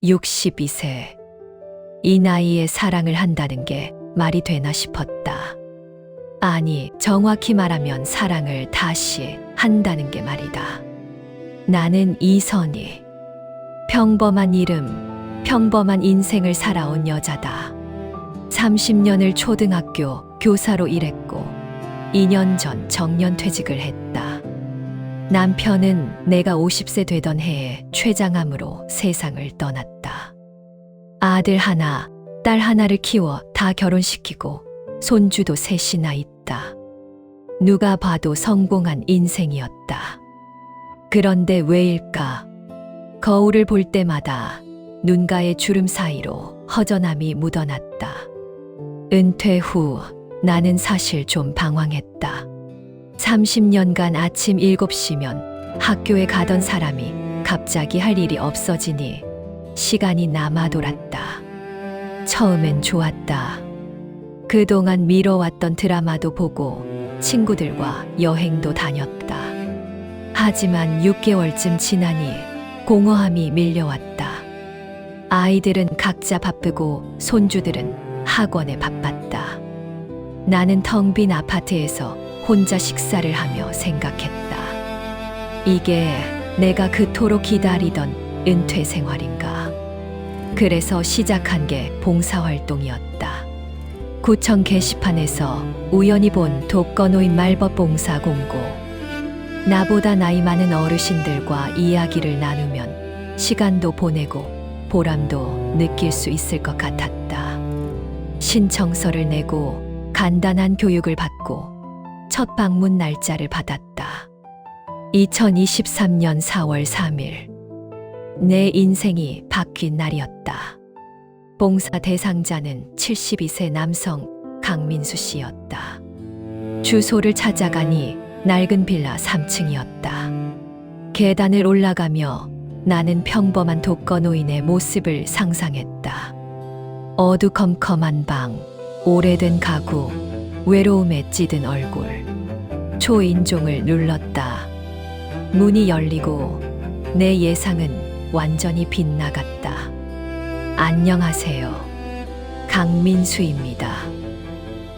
62세. 이 나이에 사랑을 한다는 게 말이 되나 싶었다. 아니, 정확히 말하면 사랑을 다시 한다는 게 말이다. 나는 이선희. 평범한 이름, 평범한 인생을 살아온 여자다. 30년을 초등학교 교사로 일했고 2년 전 정년퇴직을 했다. 남편은 내가 50세 되던 해에 췌장암으로 세상을 떠났다. 아들 하나, 딸 하나를 키워 다 결혼시키고 손주도 셋이나 있다. 누가 봐도 성공한 인생이었다. 그런데 왜일까? 거울을 볼 때마다 눈가의 주름 사이로 허전함이 묻어났다. 은퇴 후 나는 사실 좀 방황했다. 30년간 아침 7시면 학교에 가던 사람이 갑자기 할 일이 없어지니 시간이 남아 돌았다. 처음엔 좋았다. 그동안 미뤄왔던 드라마도 보고 친구들과 여행도 다녔다. 하지만 6개월쯤 지나니 공허함이 밀려왔다. 아이들은 각자 바쁘고 손주들은 학원에 바빴다. 나는 텅 빈 아파트에서 혼자 식사를 하며 생각했다. 이게 내가 그토록 기다리던 은퇴 생활인가? 그래서 시작한 게 봉사활동이었다. 구청 게시판에서 우연히 본 독거노인 말벗 봉사 공고. 나보다 나이 많은 어르신들과 이야기를 나누면 시간도 보내고 보람도 느낄 수 있을 것 같았다. 신청서를 내고 간단한 교육을 받고 첫 방문 날짜를 받았다. 2023년 4월 3일. 내 인생이 바뀐 날이었다. 봉사 대상자는 72세 남성 강민수 씨였다. 주소를 찾아가니 낡은 빌라 3층이었다. 계단을 올라가며 나는 평범한 독거노인의 모습을 상상했다. 어두컴컴한 방, 오래된 가구, 외로움에 찌든 얼굴. 초인종을 눌렀다. 문이 열리고 내 예상은 완전히 빗나갔다. 안녕하세요. 강민수입니다.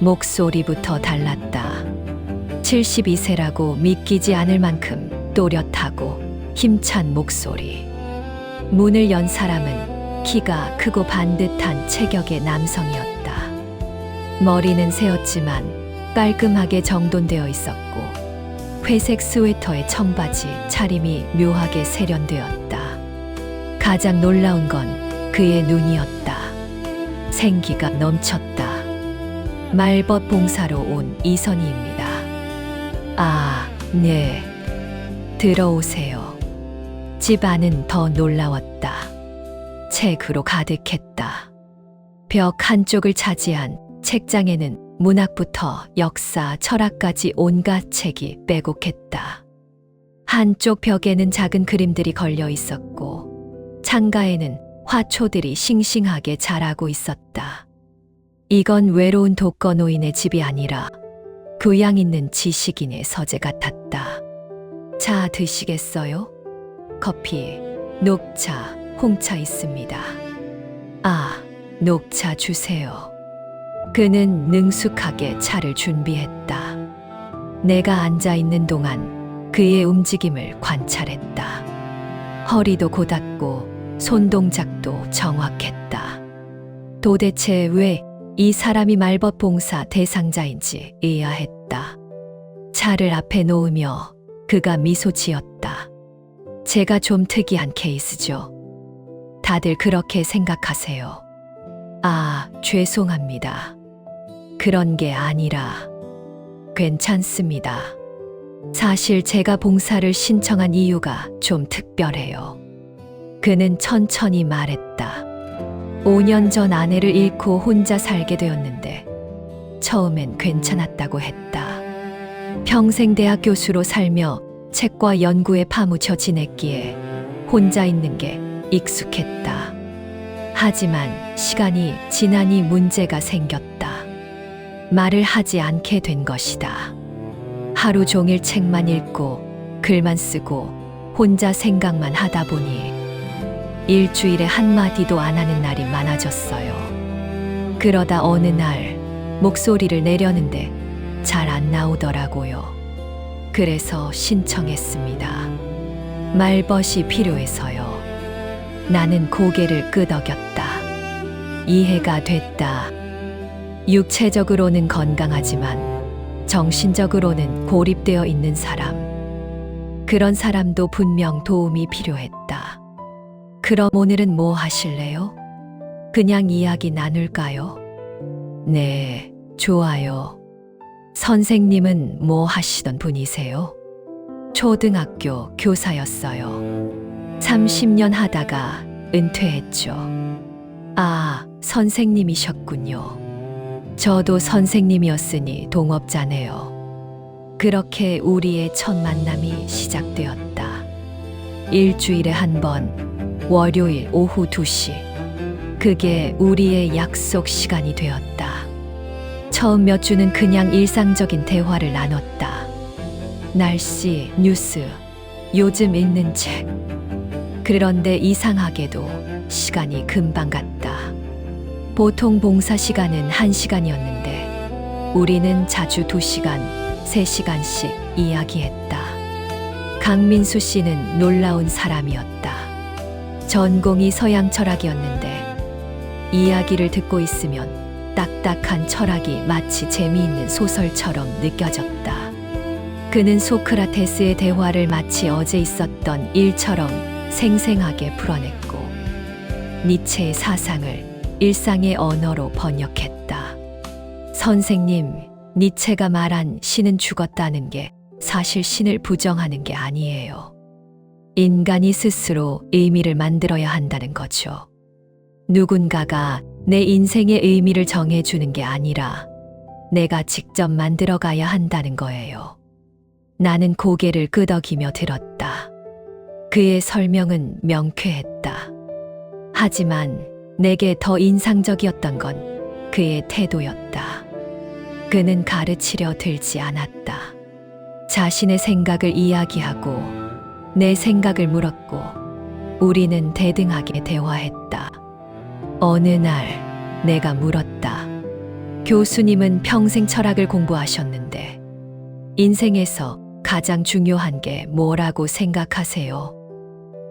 목소리부터 달랐다. 72세라고 믿기지 않을 만큼 또렷하고 힘찬 목소리. 문을 연 사람은 키가 크고 반듯한 체격의 남성이었다. 머리는 새었지만 깔끔하게 정돈되어 있었고 회색 스웨터에 청바지, 차림이 묘하게 세련되었다. 가장 놀라운 건 그의 눈이었다. 생기가 넘쳤다. 말벗 봉사로 온 이선희입니다. 아, 네. 들어오세요. 집 안은 더 놀라웠다. 책으로 가득했다. 벽 한쪽을 차지한 책장에는 문학부터 역사, 철학까지 온갖 책이 빼곡했다. 한쪽 벽에는 작은 그림들이 걸려 있었고 창가에는 화초들이 싱싱하게 자라고 있었다. 이건 외로운 독거노인의 집이 아니라 교양 있는 지식인의 서재 같았다. 차 드시겠어요? 커피, 녹차, 홍차 있습니다. 아, 녹차 주세요. 그는 능숙하게 차를 준비했다. 내가 앉아 있는 동안 그의 움직임을 관찰했다. 허리도 곧았고 손동작도 정확했다. 도대체 왜 이 사람이 말벗 봉사 대상자인지 의아했다. 차를 앞에 놓으며 그가 미소 지었다. 제가 좀 특이한 케이스죠. 다들 그렇게 생각하세요. 아, 죄송합니다. 그런 게 아니라 괜찮습니다. 사실 제가 봉사를 신청한 이유가 좀 특별해요. 그는 천천히 말했다. 5년 전 아내를 잃고 혼자 살게 되었는데 처음엔 괜찮았다고 했다. 평생 대학 교수로 살며 책과 연구에 파묻혀 지냈기에 혼자 있는 게 익숙했다. 하지만 시간이 지나니 문제가 생겼다. 말을 하지 않게 된 것이다. 하루 종일 책만 읽고 글만 쓰고 혼자 생각만 하다 보니 일주일에 한마디도 안 하는 날이 많아졌어요. 그러다 어느 날 목소리를 내려는데 잘 안 나오더라고요. 그래서 신청했습니다. 말벗이 필요해서요. 나는 고개를 끄덕였다. 이해가 됐다. 육체적으로는 건강하지만 정신적으로는 고립되어 있는 사람. 그런 사람도 분명 도움이 필요했다. 그럼 오늘은 뭐 하실래요? 그냥 이야기 나눌까요? 네, 좋아요. 선생님은 뭐 하시던 분이세요? 초등학교 교사였어요. 30년 하다가 은퇴했죠. 아, 선생님이셨군요. 저도 선생님이었으니 동업자네요. 그렇게 우리의 첫 만남이 시작되었다. 일주일에 한 번, 월요일 오후 2시. 그게 우리의 약속 시간이 되었다. 처음 몇 주는 그냥 일상적인 대화를 나눴다. 날씨, 뉴스, 요즘 읽는 책. 그런데 이상하게도 시간이 금방 갔다. 보통 봉사 시간은 1시간이었는데 우리는 자주 2시간, 3시간씩 이야기했다. 강민수 씨는 놀라운 사람이었다. 전공이 서양 철학이었는데 이야기를 듣고 있으면 딱딱한 철학이 마치 재미있는 소설처럼 느껴졌다. 그는 소크라테스의 대화를 마치 어제 있었던 일처럼 생생하게 풀어냈고 니체의 사상을 일상의 언어로 번역했다. 선생님, 니체가 말한 신은 죽었다는 게 사실 신을 부정하는 게 아니에요. 인간이 스스로 의미를 만들어야 한다는 거죠. 누군가가 내 인생의 의미를 정해주는 게 아니라 내가 직접 만들어가야 한다는 거예요. 나는 고개를 끄덕이며 들었다. 그의 설명은 명쾌했다. 하지만 내게 더 인상적이었던 건 그의 태도였다. 그는 가르치려 들지 않았다. 자신의 생각을 이야기하고 내 생각을 물었고 우리는 대등하게 대화했다. 어느 날 내가 물었다. 교수님은 평생 철학을 공부하셨는데 인생에서 가장 중요한 게 뭐라고 생각하세요?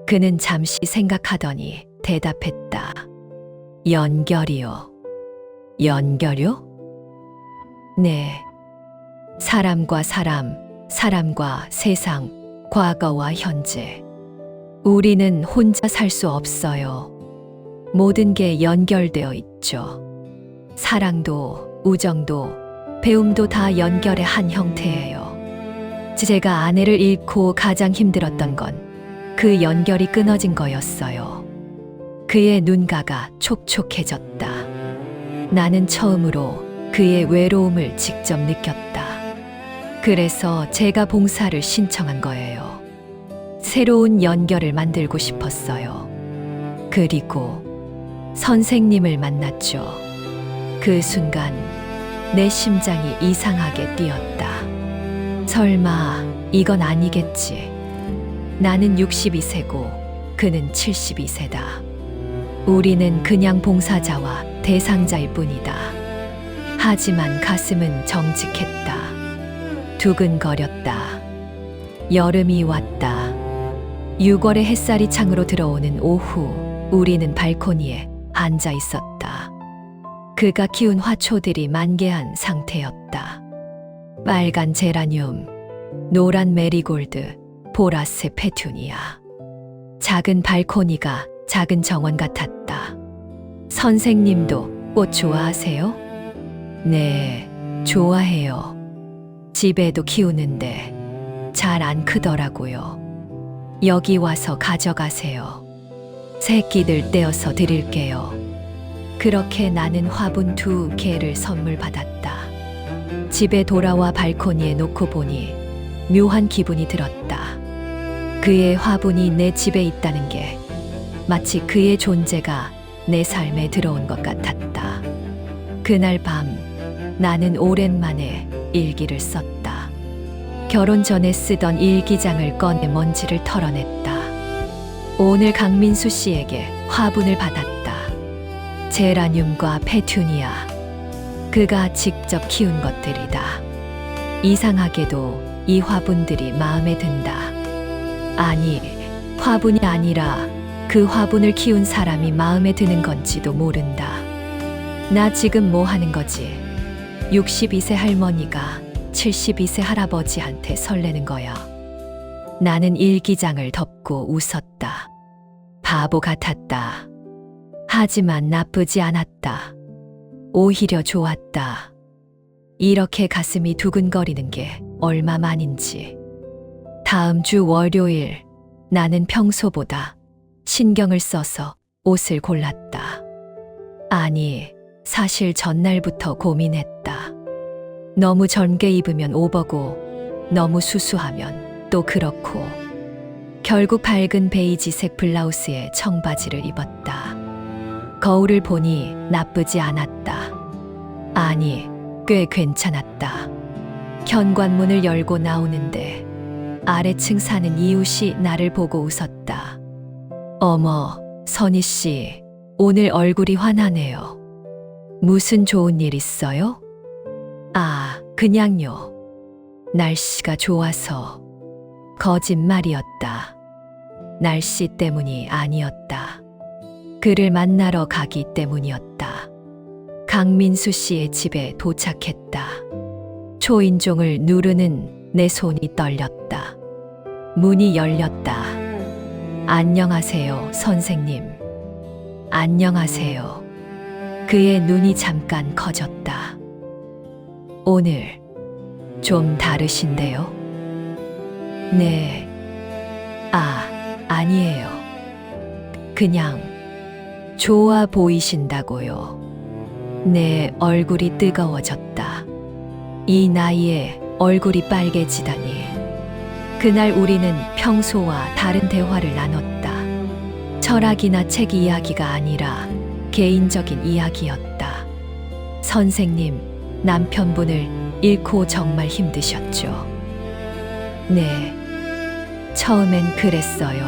그는 잠시 생각하더니 대답했다. 연결이요. 연결요? 네. 사람과 사람, 사람과 세상, 과거와 현재. 우리는 혼자 살 수 없어요. 모든 게 연결되어 있죠. 사랑도, 우정도, 배움도 다 연결의 한 형태예요. 제가 아내를 잃고 가장 힘들었던 건 그 연결이 끊어진 거였어요. 그의 눈가가 촉촉해졌다. 나는 처음으로 그의 외로움을 직접 느꼈다. 그래서 제가 봉사를 신청한 거예요. 새로운 연결을 만들고 싶었어요. 그리고 선생님을 만났죠. 그 순간 내 심장이 이상하게 뛰었다. 설마 이건 아니겠지. 나는 62세고 그는 72세다. 우리는 그냥 봉사자와 대상자일 뿐이다. 하지만 가슴은 정직했다. 두근거렸다. 여름이 왔다. 6월의 햇살이 창으로 들어오는 오후, 우리는 발코니에 앉아 있었다. 그가 키운 화초들이 만개한 상태였다. 빨간 제라늄, 노란 메리골드, 보라색 페투니아. 작은 발코니가 작은 정원 같았다. 선생님도 꽃 좋아하세요? 네, 좋아해요. 집에도 키우는데 잘 안 크더라고요. 여기 와서 가져가세요. 새끼들 떼어서 드릴게요. 그렇게 나는 화분 2개를 선물 받았다. 집에 돌아와 발코니에 놓고 보니 묘한 기분이 들었다. 그의 화분이 내 집에 있다는 게 마치 그의 존재가 내 삶에 들어온 것 같았다. 그날 밤 나는 오랜만에 일기를 썼다. 결혼 전에 쓰던 일기장을 꺼내 먼지를 털어냈다. 오늘 강민수 씨에게 화분을 받았다. 제라늄과 페투니아. 그가 직접 키운 것들이다. 이상하게도 이 화분들이 마음에 든다. 아니, 화분이 아니라 그 화분을 키운 사람이 마음에 드는 건지도 모른다. 나 지금 뭐 하는 거지? 62세 할머니가 72세 할아버지한테 설레는 거야. 나는 일기장을 덮고 웃었다. 바보 같았다. 하지만 나쁘지 않았다. 오히려 좋았다. 이렇게 가슴이 두근거리는 게 얼마만인지. 다음 주 월요일, 나는 평소보다 신경을 써서 옷을 골랐다. 아니, 사실 전날부터 고민했다. 너무 젊게 입으면 오버고, 너무 수수하면 또 그렇고. 결국 밝은 베이지색 블라우스에 청바지를 입었다. 거울을 보니 나쁘지 않았다. 아니, 꽤 괜찮았다. 현관문을 열고 나오는데 아래층 사는 이웃이 나를 보고 웃었다. 어머, 선희 씨, 오늘 얼굴이 환하네요. 무슨 좋은 일 있어요? 아, 그냥요. 날씨가 좋아서. 거짓말이었다. 날씨 때문이 아니었다. 그를 만나러 가기 때문이었다. 강민수 씨의 집에 도착했다. 초인종을 누르는 내 손이 떨렸다. 문이 열렸다. 안녕하세요, 선생님. 안녕하세요. 그의 눈이 잠깐 커졌다. 오늘 좀 다르신데요? 네. 아니에요. 그냥 좋아 보이신다고요. 내 얼굴이 뜨거워졌다. 이 나이에 얼굴이 빨개지다니. 그날 우리는 평소와 다른 대화를 나눴다. 철학이나 책 이야기가 아니라 개인적인 이야기였다. 선생님, 남편분을 잃고 정말 힘드셨죠? 네, 처음엔 그랬어요.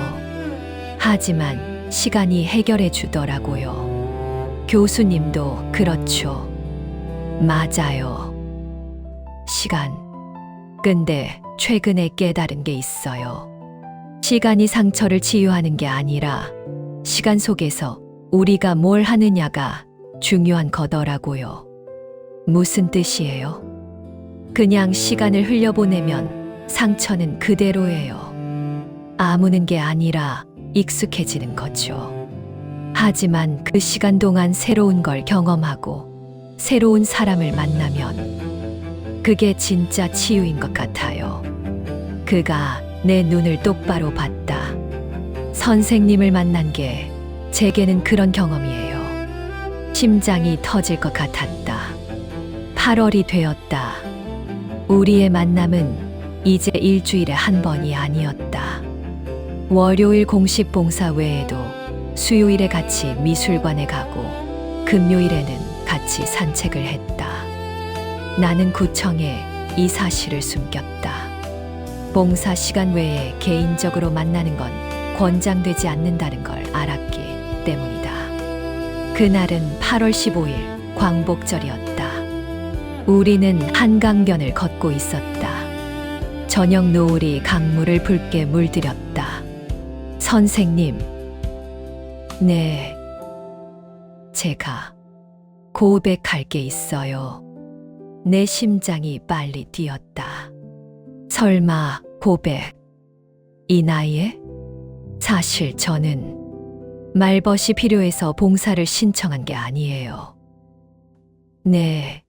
하지만 시간이 해결해 주더라고요. 교수님도 그렇죠. 맞아요. 시간. 근데 최근에 깨달은 게 있어요. 시간이 상처를 치유하는 게 아니라 시간 속에서 우리가 뭘 하느냐가 중요한 거더라고요. 무슨 뜻이에요? 그냥 시간을 흘려보내면 상처는 그대로예요. 아무는 게 아니라 익숙해지는 거죠. 하지만 그 시간 동안 새로운 걸 경험하고 새로운 사람을 만나면 그게 진짜 치유인 것 같아요. 그가 내 눈을 똑바로 봤다. 선생님을 만난 게 제게는 그런 경험이에요. 심장이 터질 것 같았다. 8월이 되었다. 우리의 만남은 이제 일주일에 한 번이 아니었다. 월요일 공식 봉사 외에도 수요일에 같이 미술관에 가고 금요일에는 같이 산책을 했다. 나는 구청에 이 사실을 숨겼다. 봉사 시간 외에 개인적으로 만나는 건 권장되지 않는다는 걸 알았기 때문이다. 그날은 8월 15일 광복절이었다. 우리는 한강변을 걷고 있었다. 저녁 노을이 강물을 붉게 물들였다. 선생님. 네. 제가 고백할 게 있어요. 내 심장이 빨리 뛰었다. 설마 고백? 이 나이에? 사실 저는 말벗이 필요해서 봉사를 신청한 게 아니에요. 네.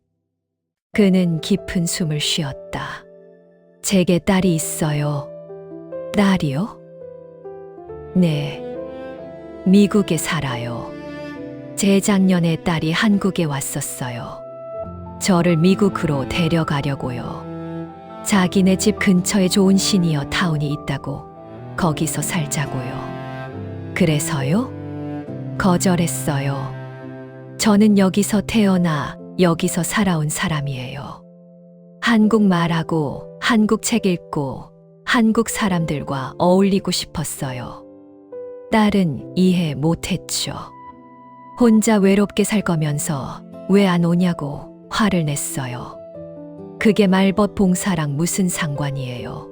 그는 깊은 숨을 쉬었다. 제게 딸이 있어요. 딸이요? 네. 미국에 살아요. 재작년에 딸이 한국에 왔었어요. 저를 미국으로 데려가려고요. 자기네 집 근처에 좋은 시니어 타운이 있다고 거기서 살자고요. 그래서요? 거절했어요. 저는 여기서 태어나 여기서 살아온 사람이에요. 한국 말하고 한국 책 읽고 한국 사람들과 어울리고 싶었어요. 딸은 이해 못했죠. 혼자 외롭게 살 거면서 왜 안 오냐고 화를 냈어요. 그게 말벗 봉사랑 무슨 상관이에요.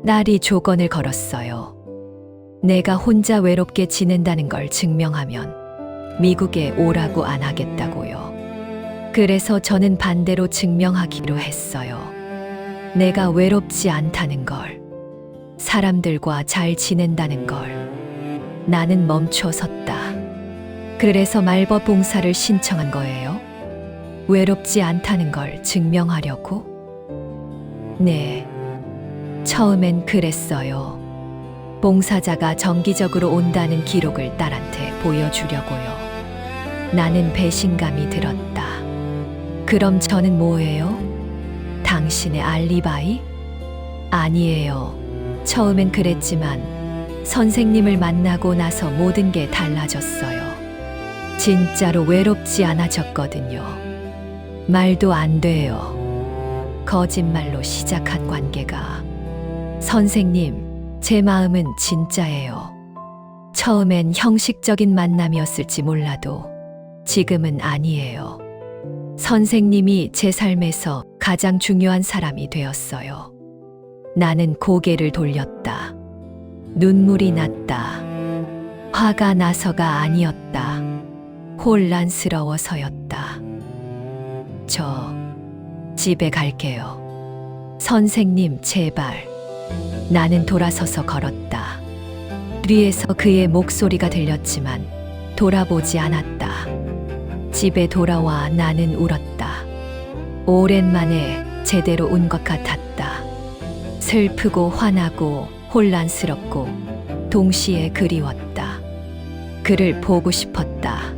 딸이 조건을 걸었어요. 내가 혼자 외롭게 지낸다는 걸 증명하면 미국에 오라고 안 하겠다고요. 그래서 저는 반대로 증명하기로 했어요. 내가 외롭지 않다는 걸, 사람들과 잘 지낸다는 걸. 나는 멈춰 섰다. 그래서 말벗 봉사를 신청한 거예요. 외롭지 않다는 걸 증명하려고? 네, 처음엔 그랬어요. 봉사자가 정기적으로 온다는 기록을 딸한테 보여주려고요. 나는 배신감이 들었다. 그럼 저는 뭐예요? 당신의 알리바이? 아니에요. 처음엔 그랬지만 선생님을 만나고 나서 모든 게 달라졌어요. 진짜로 외롭지 않아졌거든요. 말도 안 돼요. 거짓말로 시작한 관계가. 선생님, 제 마음은 진짜예요. 처음엔 형식적인 만남이었을지 몰라도 지금은 아니에요. 선생님이 제 삶에서 가장 중요한 사람이 되었어요. 나는 고개를 돌렸다. 눈물이 났다. 화가 나서가 아니었다. 혼란스러워서였다. 저 집에 갈게요. 선생님, 제발. 나는 돌아서서 걸었다. 뒤에서 그의 목소리가 들렸지만 돌아보지 않았다. 집에 돌아와 나는 울었다. 오랜만에 제대로 운 것 같았다. 슬프고 화나고 혼란스럽고 동시에 그리웠다. 그를 보고 싶었다.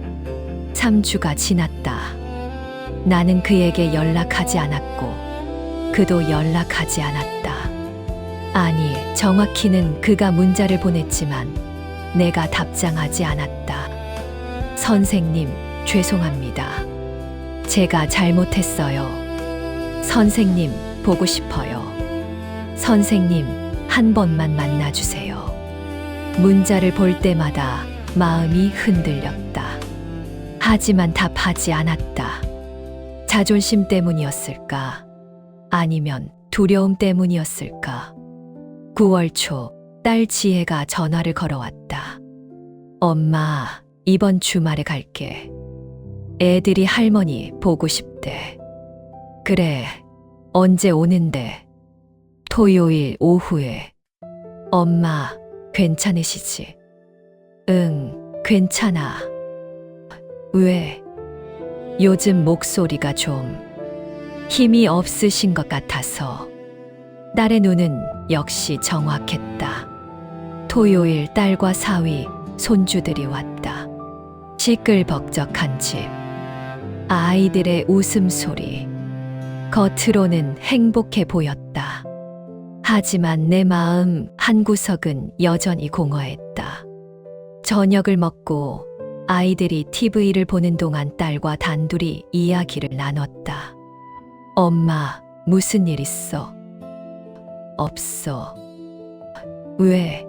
3주가 지났다. 나는 그에게 연락하지 않았고 그도 연락하지 않았다. 아니, 정확히는 그가 문자를 보냈지만 내가 답장하지 않았다. 선생님, 죄송합니다. 제가 잘못했어요. 선생님, 보고 싶어요. 선생님, 한 번만 만나주세요. 문자를 볼 때마다 마음이 흔들렸다. 하지만 답하지 않았다. 자존심 때문이었을까? 아니면 두려움 때문이었을까? 9월 초, 딸 지혜가 전화를 걸어왔다. 엄마, 이번 주말에 갈게. 애들이 할머니 보고 싶대. 그래, 언제 오는데? 토요일 오후에. 엄마, 괜찮으시지? 응, 괜찮아. 왜? 요즘 목소리가 좀 힘이 없으신 것 같아서. 딸의 눈은 역시 정확했다. 토요일 딸과 사위, 손주들이 왔다. 시끌벅적한 집. 아이들의 웃음소리. 겉으로는 행복해 보였다. 하지만 내 마음 한구석은 여전히 공허했다. 저녁을 먹고 아이들이 TV를 보는 동안 딸과 단둘이 이야기를 나눴다. 엄마, 무슨 일 있어? 없어. 왜?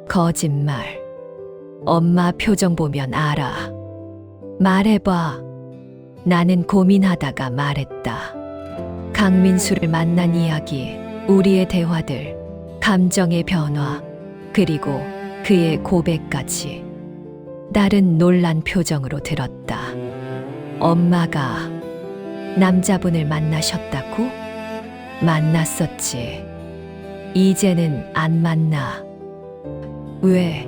거짓말. 엄마 표정 보면 알아. 말해봐. 나는 고민하다가 말했다. 강민수를 만난 이야기, 우리의 대화들, 감정의 변화, 그리고 그의 고백까지. 딸은 놀란 표정으로 들었다. 엄마가 남자분을 만나셨다고? 만났었지. 이제는 안 만나. 왜?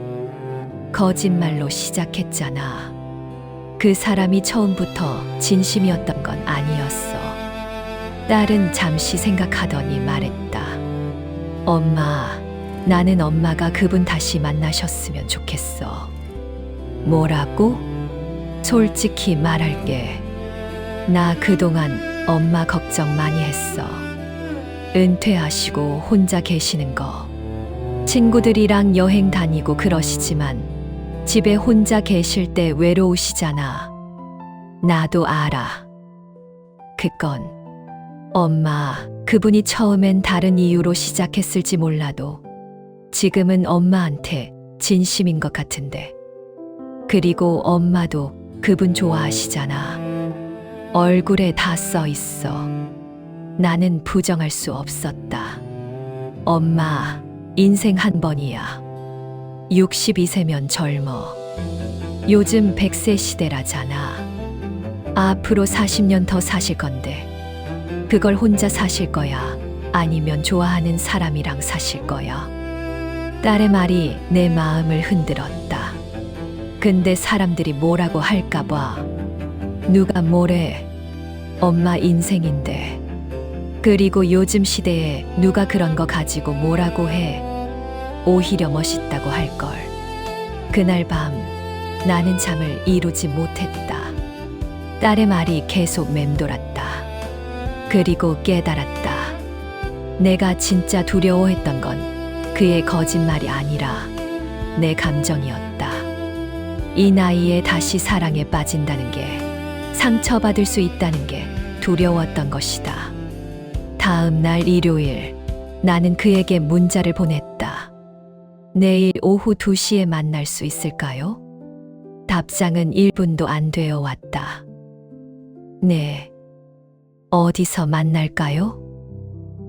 거짓말로 시작했잖아. 그 사람이 처음부터 진심이었던 건 아니었어. 딸은 잠시 생각하더니 말했다. 엄마, 나는 엄마가 그분 다시 만나셨으면 좋겠어. 뭐라고? 솔직히 말할게. 나 그동안 엄마 걱정 많이 했어. 은퇴하시고 혼자 계시는 거. 친구들이랑 여행 다니고 그러시지만 집에 혼자 계실 때 외로우시잖아. 나도 알아. 그건 엄마, 그분이 처음엔 다른 이유로 시작했을지 몰라도 지금은 엄마한테 진심인 것 같은데. 그리고 엄마도 그분 좋아하시잖아. 얼굴에 다 써 있어. 나는 부정할 수 없었다. 엄마, 인생 한 번이야. 62세면 젊어. 요즘 100세 시대라잖아. 앞으로 40년 더 사실 건데, 그걸 혼자 사실 거야? 아니면 좋아하는 사람이랑 사실 거야? 딸의 말이 내 마음을 흔들었다. 근데 사람들이 뭐라고 할까봐. 누가 뭐래. 엄마 인생인데. 그리고 요즘 시대에 누가 그런 거 가지고 뭐라고 해. 오히려 멋있다고 할걸. 그날 밤 나는 잠을 이루지 못했다. 딸의 말이 계속 맴돌았다. 그리고 깨달았다. 내가 진짜 두려워했던 건 그의 거짓말이 아니라 내 감정이었다. 이 나이에 다시 사랑에 빠진다는 게, 상처받을 수 있다는 게 두려웠던 것이다. 다음 날 일요일, 나는 그에게 문자를 보냈다. 내일 오후 2시에 만날 수 있을까요? 답장은 1분도 안 되어 왔다. 네. 어디서 만날까요?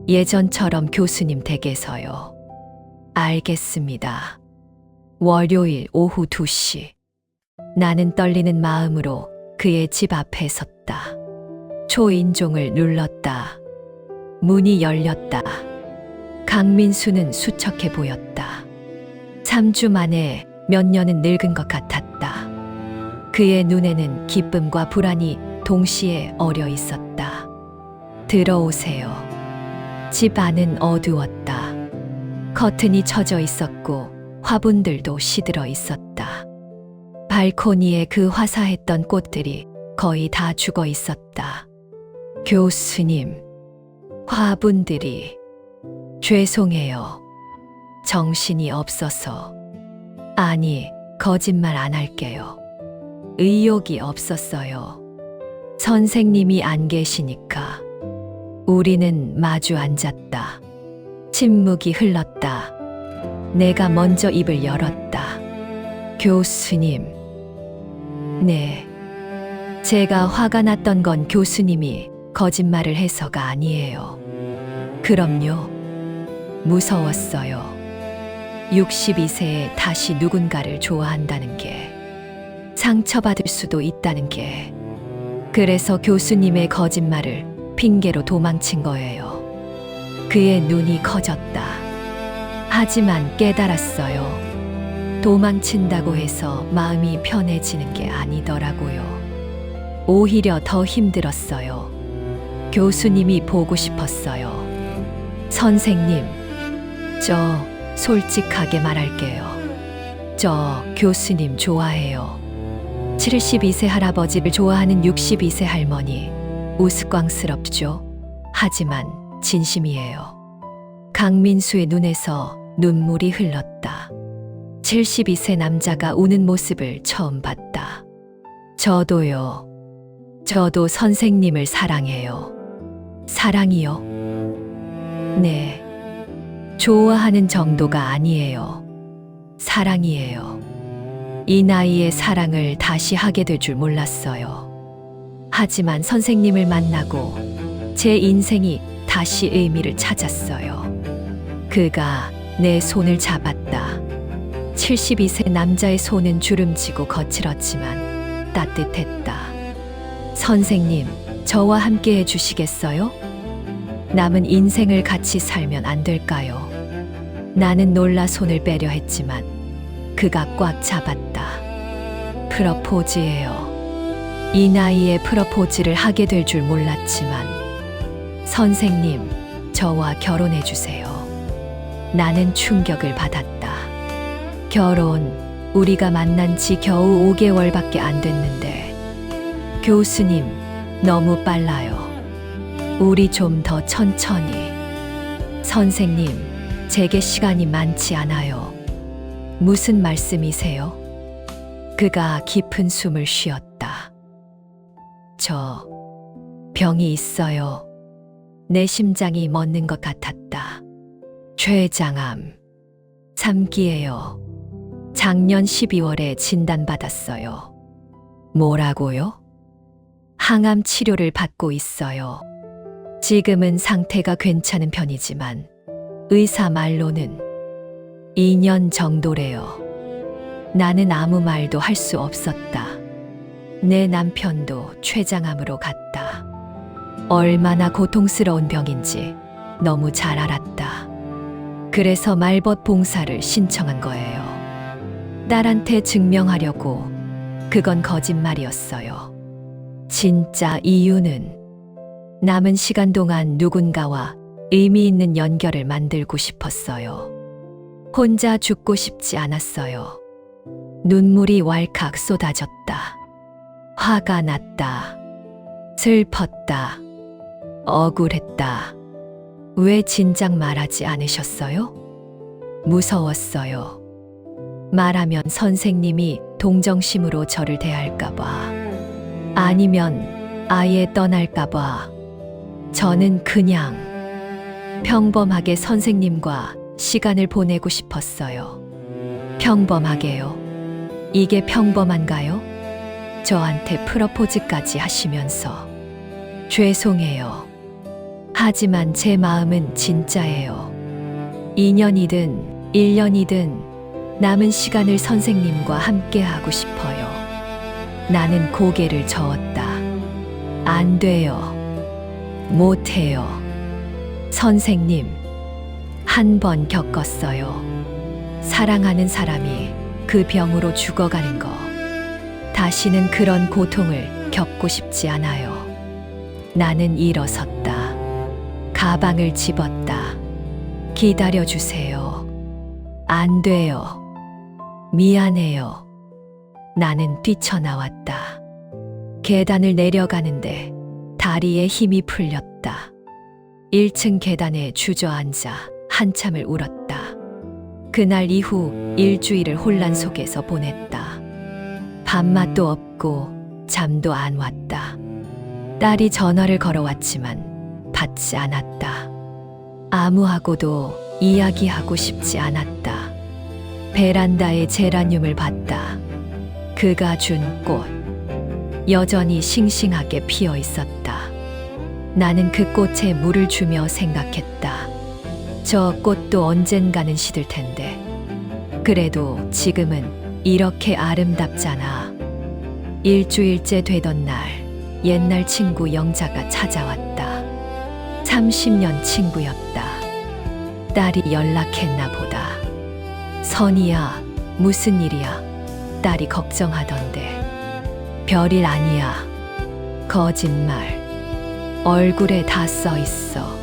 예전처럼 교수님 댁에서요. 알겠습니다. 월요일 오후 2시. 나는 떨리는 마음으로 그의 집 앞에 섰다. 초인종을 눌렀다. 문이 열렸다. 강민수는 수척해 보였다. 3주 만에 몇 년은 늙은 것 같았다. 그의 눈에는 기쁨과 불안이 동시에 어려 있었다. 들어오세요. 집 안은 어두웠다. 커튼이 쳐져 있었고 화분들도 시들어 있었다. 발코니에 그 화사했던 꽃들이 거의 다 죽어 있었다. 교수님, 화분들이. 죄송해요. 정신이 없어서. 아니, 거짓말 안 할게요. 의욕이 없었어요. 선생님이 안 계시니까. 우리는 마주 앉았다. 침묵이 흘렀다. 내가 먼저 입을 열었다. 교수님. 네. 제가 화가 났던 건 교수님이 거짓말을 해서가 아니에요. 그럼요. 무서웠어요. 62세에 다시 누군가를 좋아한다는 게, 상처받을 수도 있다는 게. 그래서 교수님의 거짓말을 핑계로 도망친 거예요. 그의 눈이 커졌다. 하지만 깨달았어요. 도망친다고 해서 마음이 편해지는 게 아니더라고요. 오히려 더 힘들었어요. 교수님이 보고 싶었어요. 선생님, 저 솔직하게 말할게요. 저 교수님 좋아해요. 72세 할아버지를 좋아하는 62세 할머니. 우스꽝스럽죠? 하지만 진심이에요. 강민수의 눈에서 눈물이 흘렀다. 72세 남자가 우는 모습을 처음 봤다. 저도요. 저도 선생님을 사랑해요. 사랑이요? 네. 좋아하는 정도가 아니에요. 사랑이에요. 이 나이에 사랑을 다시 하게 될 줄 몰랐어요. 하지만 선생님을 만나고 제 인생이 다시 의미를 찾았어요. 그가 내 손을 잡았다. 72세 남자의 손은 주름지고 거칠었지만 따뜻했다. 선생님, 저와 함께 해주시겠어요? 남은 인생을 같이 살면 안 될까요? 나는 놀라 손을 빼려 했지만 그가 꽉 잡았다. 프러포즈예요. 이 나이에 프러포즈를 하게 될 줄 몰랐지만, 선생님, 저와 결혼해 주세요. 나는 충격을 받았다. 결혼, 우리가 만난 지 겨우 5개월밖에 안 됐는데. 교수님, 너무 빨라요. 우리 좀 더 천천히. 선생님, 제게 시간이 많지 않아요. 무슨 말씀이세요? 그가 깊은 숨을 쉬었다. 저 병이 있어요. 내 심장이 멎는 것 같았다. 췌장암. 3기예요. 작년 12월에 진단받았어요. 뭐라고요? 항암 치료를 받고 있어요. 지금은 상태가 괜찮은 편이지만 의사 말로는 2년 정도래요. 나는 아무 말도 할 수 없었다. 내 남편도 췌장암으로 갔다. 얼마나 고통스러운 병인지 너무 잘 알았다. 그래서 말벗 봉사를 신청한 거예요. 딸한테 증명하려고. 그건 거짓말이었어요. 진짜 이유는 남은 시간 동안 누군가와 의미 있는 연결을 만들고 싶었어요. 혼자 죽고 싶지 않았어요. 눈물이 왈칵 쏟아졌다. 화가 났다. 슬펐다. 억울했다. 왜 진작 말하지 않으셨어요? 무서웠어요. 말하면 선생님이 동정심으로 저를 대할까봐. 아니면 아예 떠날까봐. 저는 그냥 평범하게 선생님과 시간을 보내고 싶었어요. 평범하게요. 이게 평범한가요? 저한테 프러포즈까지 하시면서. 죄송해요. 하지만 제 마음은 진짜예요. 2년이든 1년이든 남은 시간을 선생님과 함께 하고 싶어요. 나는 고개를 저었다. 안 돼요. 못해요. 선생님, 한 번 겪었어요. 사랑하는 사람이 그 병으로 죽어가는 거. 다시는 그런 고통을 겪고 싶지 않아요. 나는 일어섰다. 가방을 집었다. 기다려주세요. 안 돼요. 미안해요. 나는 뛰쳐나왔다. 계단을 내려가는데 다리에 힘이 풀렸다. 1층 계단에 주저앉아 한참을 울었다. 그날 이후 일주일을 혼란 속에서 보냈다. 밥맛도 없고 잠도 안 왔다. 딸이 전화를 걸어왔지만 받지 않았다. 아무하고도 이야기하고 싶지 않았다. 베란다에 제라늄을 봤다. 그가 준 꽃. 여전히 싱싱하게 피어 있었다. 나는 그 꽃에 물을 주며 생각했다. 저 꽃도 언젠가는 시들 텐데. 그래도 지금은 이렇게 아름답잖아. 일주일째 되던 날, 옛날 친구 영자가 찾아왔다. 30년 친구였다. 딸이 연락했나 보다. 선이야, 무슨 일이야? 딸이 걱정하던데. 별일 아니야. 거짓말. 얼굴에 다 써 있어.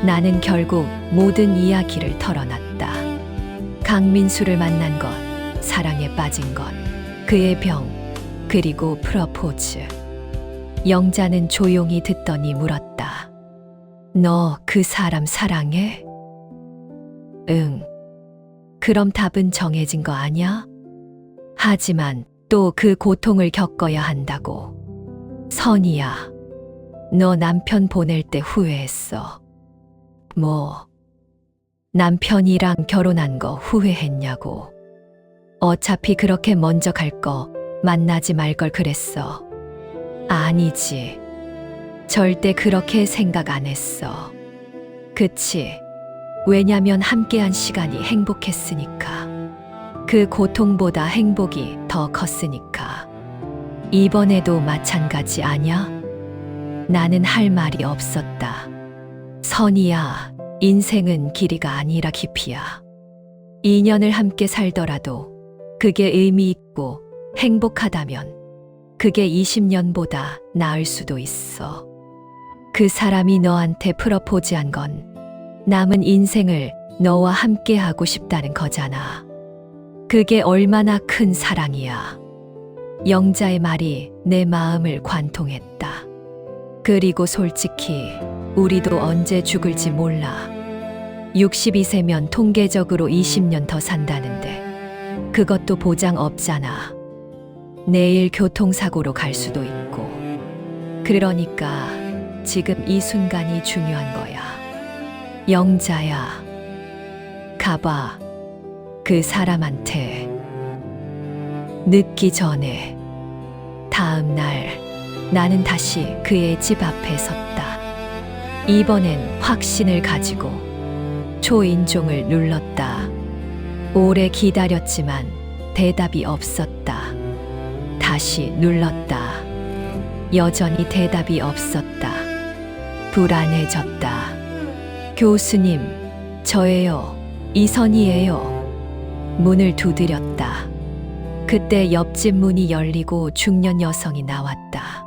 나는 결국 모든 이야기를 털어놨다. 강민수를 만난 것, 사랑에 빠진 것, 그의 병, 그리고 프러포즈. 영자는 조용히 듣더니 물었다. 너 그 사람 사랑해? 응. 그럼 답은 정해진 거 아냐? 하지만 또 그 고통을 겪어야 한다고. 선이야, 너 남편 보낼 때 후회했어. 뭐, 남편이랑 결혼한 거 후회했냐고. 어차피 그렇게 먼저 갈 거 만나지 말 걸 그랬어. 아니지. 절대 그렇게 생각 안 했어. 그치? 왜냐면 함께한 시간이 행복했으니까. 그 고통보다 행복이 더 컸으니까. 이번에도 마찬가지 아냐? 나는 할 말이 없었다. 선이야, 인생은 길이가 아니라 깊이야. 2년을 함께 살더라도 그게 의미 있고 행복하다면 그게 20년보다 나을 수도 있어. 그 사람이 너한테 프러포즈한 건 남은 인생을 너와 함께 하고 싶다는 거잖아. 그게 얼마나 큰 사랑이야. 영자의 말이 내 마음을 관통했다. 그리고 솔직히 우리도 언제 죽을지 몰라. 62세면 통계적으로 20년 더 산다는데 그것도 보장 없잖아. 내일 교통사고로 갈 수도 있고. 그러니까 지금 이 순간이 중요한 거야. 영자야, 가봐. 그 사람한테 늦기 전에 다음 날 나는 다시 그의 집 앞에 섰다. 이번엔 확신을 가지고 초인종을 눌렀다. 오래 기다렸지만 대답이 없었다. 다시 눌렀다. 여전히 대답이 없었다. 불안해졌다. 교수님, 저예요. 이선희예요. 문을 두드렸다. 그때 옆집 문이 열리고 중년 여성이 나왔다.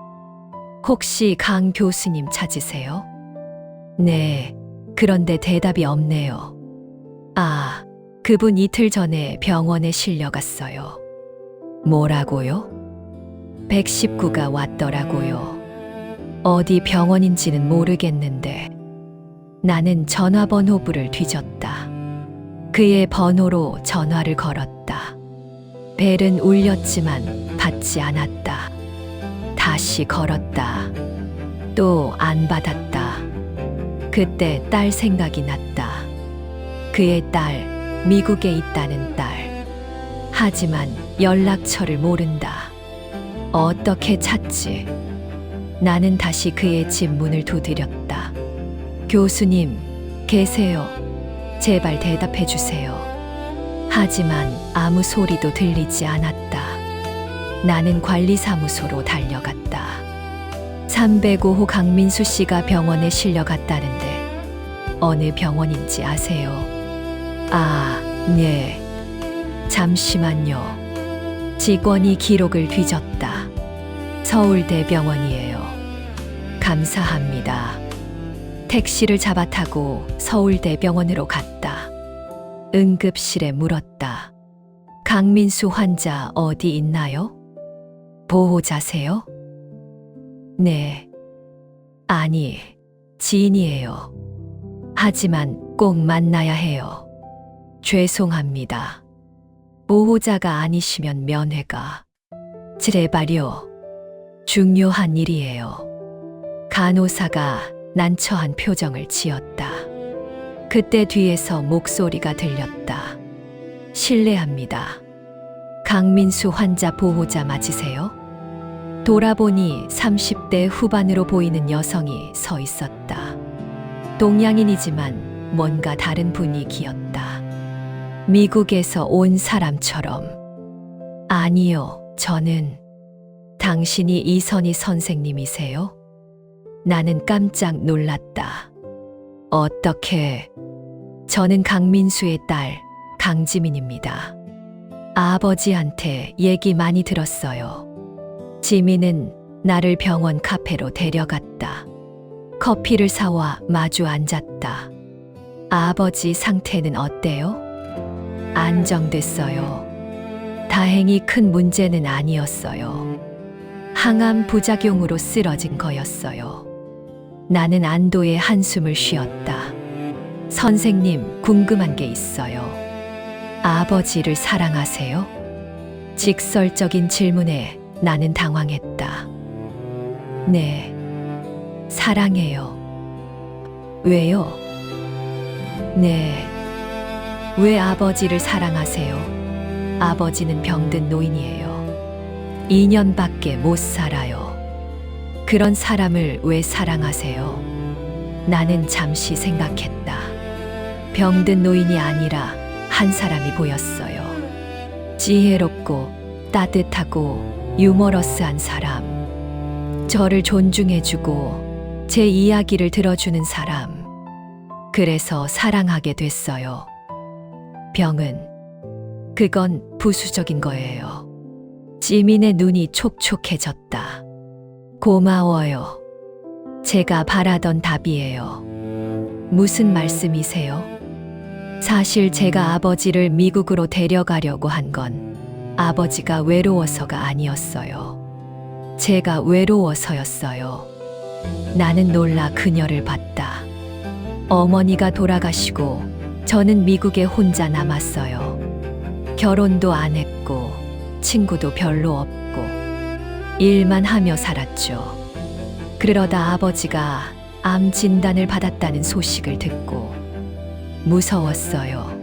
혹시 강 교수님 찾으세요? 네, 그런데 대답이 없네요. 아, 그분 이틀 전에 병원에 실려갔어요. 뭐라고요? 119가 왔더라고요. 어디 병원인지는 모르겠는데 나는 전화번호부를 뒤졌다. 그의 번호로 전화를 걸었다. 벨은 울렸지만 받지 않았다. 다시 걸었다. 또 안 받았다. 그때 딸 생각이 났다. 그의 딸, 미국에 있다는 딸. 하지만 연락처를 모른다. 어떻게 찾지? 나는 다시 그의 집 문을 두드렸다. 교수님, 계세요. 제발 대답해 주세요. 하지만 아무 소리도 들리지 않았다. 나는 관리사무소로 달려갔다. 305호 강민수 씨가 병원에 실려갔다는데 어느 병원인지 아세요? 아, 네. 잠시만요. 직원이 기록을 뒤졌다. 서울대병원이에요. 감사합니다. 택시를 잡아 타고 서울대병원으로 갔다. 응급실에 물었다. 강민수 환자 어디 있나요? 보호자세요? 네. 아니, 지인이에요. 하지만 꼭 만나야 해요. 죄송합니다. 보호자가 아니시면 면회가. 제발요. 중요한 일이에요. 간호사가 난처한 표정을 지었다. 그때 뒤에서 목소리가 들렸다. 실례합니다. 강민수 환자 보호자 맞으세요? 돌아보니 30대 후반으로 보이는 여성이 서 있었다. 동양인이지만 뭔가 다른 분위기였다. 미국에서 온 사람처럼. 아니요, 저는. 당신이 이선희 선생님이세요? 나는 깜짝 놀랐다. 어떻게? 저는 강민수의 딸 강지민입니다. 아버지한테 얘기 많이 들었어요. 지민은 나를 병원 카페로 데려갔다. 커피를 사와 마주 앉았다. 아버지 상태는 어때요? 안정됐어요. 다행히 큰 문제는 아니었어요. 항암 부작용으로 쓰러진 거였어요. 나는 안도의 한숨을 쉬었다. 선생님, 궁금한 게 있어요. 아버지를 사랑하세요? 직설적인 질문에 나는 당황했다. 네, 사랑해요. 왜요? 네, 왜 아버지를 사랑하세요? 아버지는 병든 노인이에요. 2년밖에 못 살아요. 그런 사람을 왜 사랑하세요? 나는 잠시 생각했다. 병든 노인이 아니라 한 사람이 보였어요. 지혜롭고 따뜻하고 유머러스한 사람. 저를 존중해주고 제 이야기를 들어주는 사람. 그래서 사랑하게 됐어요. 병은, 그건 부수적인 거예요. 지민의 눈이 촉촉해졌다. 고마워요. 제가 바라던 답이에요. 무슨 말씀이세요? 사실 제가 아버지를 미국으로 데려가려고 한 건 아버지가 외로워서가 아니었어요. 제가 외로워서였어요. 나는 놀라 그녀를 봤다. 어머니가 돌아가시고 저는 미국에 혼자 남았어요. 결혼도 안 했고 친구도 별로 없고 일만 하며 살았죠. 그러다 아버지가 암 진단을 받았다는 소식을 듣고 무서웠어요.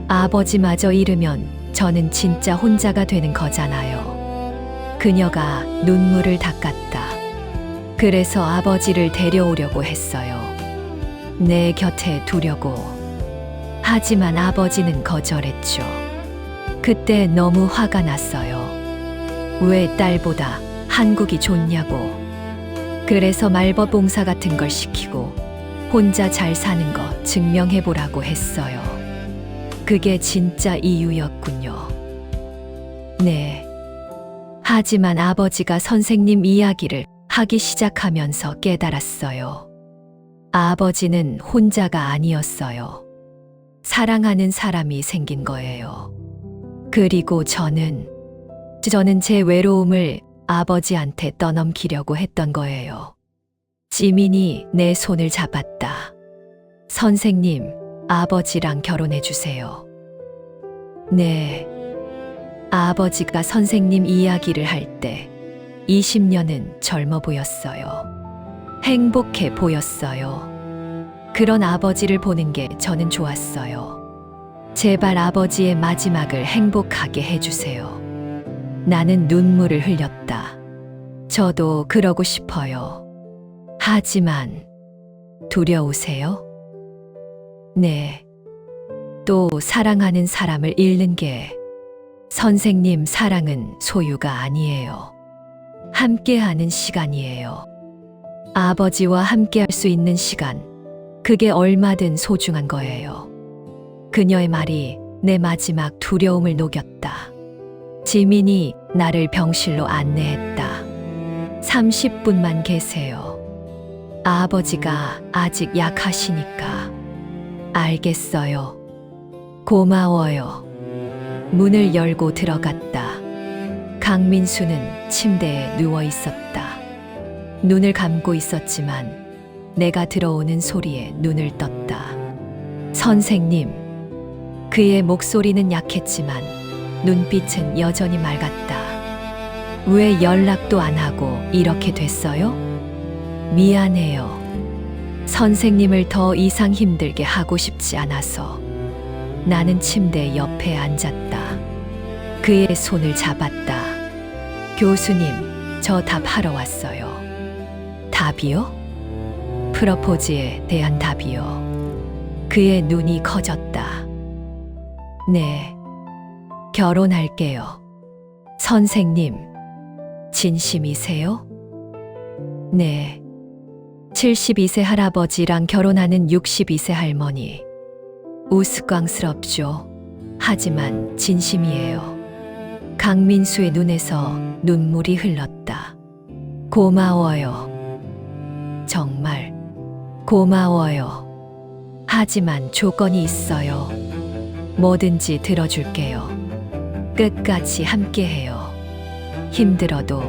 아버지마저 잃으면 저는 진짜 혼자가 되는 거잖아요. 그녀가 눈물을 닦았다. 그래서 아버지를 데려오려고 했어요. 내 곁에 두려고. 하지만 아버지는 거절했죠. 그때 너무 화가 났어요. 왜 딸보다 한국이 좋냐고. 그래서 말벗 봉사 같은 걸 시키고 혼자 잘 사는 거 증명해보라고 했어요. 그게 진짜 이유였군요. 네. 하지만 아버지가 선생님 이야기를 하기 시작하면서 깨달았어요. 아버지는 혼자가 아니었어요. 사랑하는 사람이 생긴 거예요. 그리고 저는 제 외로움을 아버지한테 떠넘기려고 했던 거예요. 지민이 내 손을 잡았다. 선생님, 아버지랑 결혼해 주세요. 네. 아버지가 선생님 이야기를 할 때 20년은 젊어 보였어요. 행복해 보였어요. 그런 아버지를 보는 게 저는 좋았어요. 제발 아버지의 마지막을 행복하게 해주세요. 나는 눈물을 흘렸다. 저도 그러고 싶어요. 하지만 두려우세요? 네. 또 사랑하는 사람을 잃는 게 선생님 사랑은 소유가 아니에요. 함께하는 시간이에요. 아버지와 함께할 수 있는 시간, 그게 얼마든 소중한 거예요. 그녀의 말이 내 마지막 두려움을 녹였다. 지민이 나를 병실로 안내했다. 30분만 계세요. 아버지가 아직 약하시니까. 알겠어요. 고마워요. 문을 열고 들어갔다. 강민수는 침대에 누워 있었다. 눈을 감고 있었지만 내가 들어오는 소리에 눈을 떴다. 선생님. 그의 목소리는 약했지만 눈빛은 여전히 맑았다. 왜 연락도 안 하고 이렇게 됐어요? 미안해요. 선생님을 더 이상 힘들게 하고 싶지 않아서. 나는 침대 옆에 앉았다. 그의 손을 잡았다. 교수님, 저 답하러 왔어요. 답이요? 프러포즈에 대한 답이요. 그의 눈이 커졌다. 네, 결혼할게요. 선생님, 진심이세요? 네. 72세 할아버지랑 결혼하는 62세 할머니. 우스꽝스럽죠. 하지만 진심이에요. 강민수의 눈에서 눈물이 흘렀다. 고마워요. 정말 고마워요. 하지만 조건이 있어요. 뭐든지 들어줄게요. 끝까지 함께해요. 힘들어도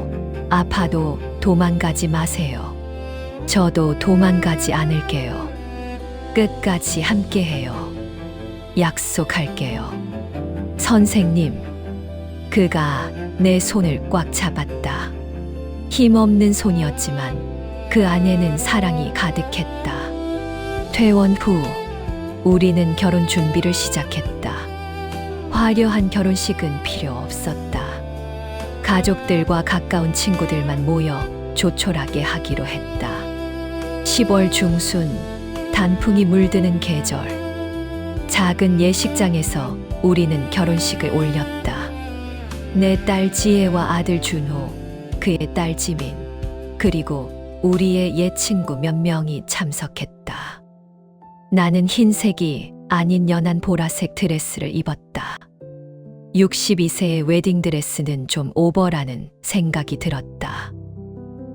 아파도 도망가지 마세요. 저도 도망가지 않을게요. 끝까지 함께해요. 약속할게요. 선생님, 그가 내 손을 꽉 잡았다. 힘없는 손이었지만 그 안에는 사랑이 가득했다. 퇴원 후 우리는 결혼 준비를 시작했다. 화려한 결혼식은 필요 없었다. 가족들과 가까운 친구들만 모여 조촐하게 하기로 했다. 10월 중순, 단풍이 물드는 계절. 작은 예식장에서 우리는 결혼식을 올렸다. 내 딸 지혜와 아들 준호, 그의 딸 지민, 그리고 우리의 옛 친구 몇 명이 참석했다. 나는 흰색이 아닌 연한 보라색 드레스를 입었다. 62세의 웨딩드레스는 좀 오버라는 생각이 들었다.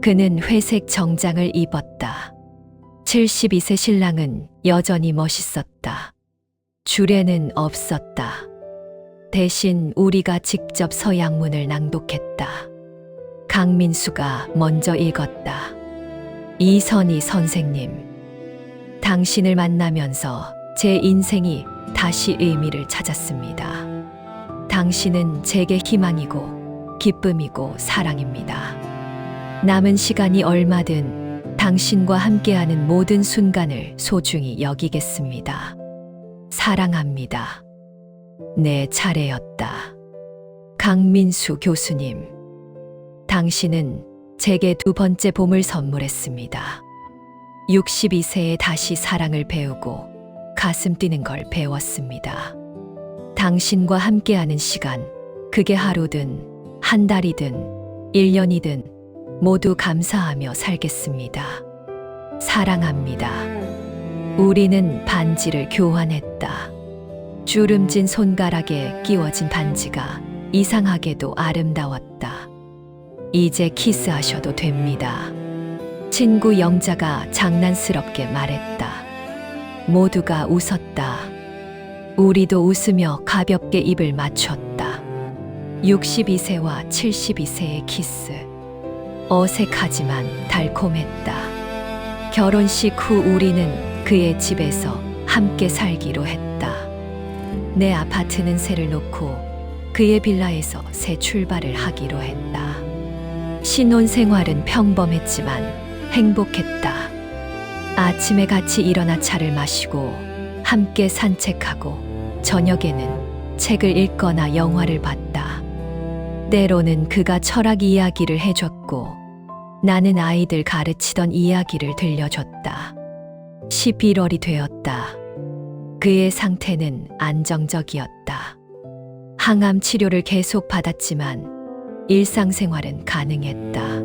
그는 회색 정장을 입었다. 72세 신랑은 여전히 멋있었다. 주례는 없었다. 대신 우리가 직접 서양문을 낭독했다. 강민수가 먼저 읽었다. 이선희 선생님, 당신을 만나면서 제 인생이 다시 의미를 찾았습니다. 당신은 제게 희망이고 기쁨이고 사랑입니다. 남은 시간이 얼마든 당신과 함께하는 모든 순간을 소중히 여기겠습니다. 사랑합니다. 내 차례였다. 강민수 교수님, 당신은 제게 두 번째 봄을 선물했습니다. 62세에 다시 사랑을 배우고 가슴 뛰는 걸 배웠습니다. 당신과 함께하는 시간, 그게 하루든 한 달이든 1년이든 모두 감사하며 살겠습니다. 사랑합니다. 우리는 반지를 교환했다. 주름진 손가락에 끼워진 반지가 이상하게도 아름다웠다. 이제 키스하셔도 됩니다. 친구 영자가 장난스럽게 말했다. 모두가 웃었다. 우리도 웃으며 가볍게 입을 맞췄다. 62세와 72세의 키스. 어색하지만 달콤했다. 결혼식 후 우리는 그의 집에서 함께 살기로 했다. 내 아파트는 새를 놓고 그의 빌라에서 새 출발을 하기로 했다. 신혼생활은 평범했지만 행복했다. 아침에 같이 일어나 차를 마시고 함께 산책하고 저녁에는 책을 읽거나 영화를 봤다. 때로는 그가 철학 이야기를 해줬고 나는 아이들 가르치던 이야기를 들려줬다. 11월이 되었다. 그의 상태는 안정적이었다. 항암 치료를 계속 받았지만 일상생활은 가능했다.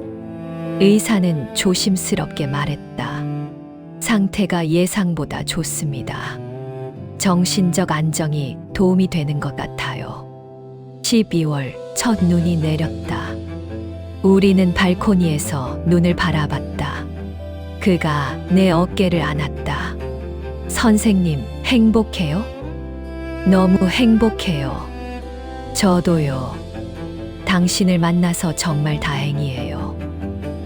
의사는 조심스럽게 말했다. 상태가 예상보다 좋습니다. 정신적 안정이 도움이 되는 것 같아요. 12월 첫 눈이 내렸다. 우리는 발코니에서 눈을 바라봤다. 그가 내 어깨를 안았다. 선생님, 행복해요? 너무 행복해요. 저도요. 당신을 만나서 정말 다행이에요.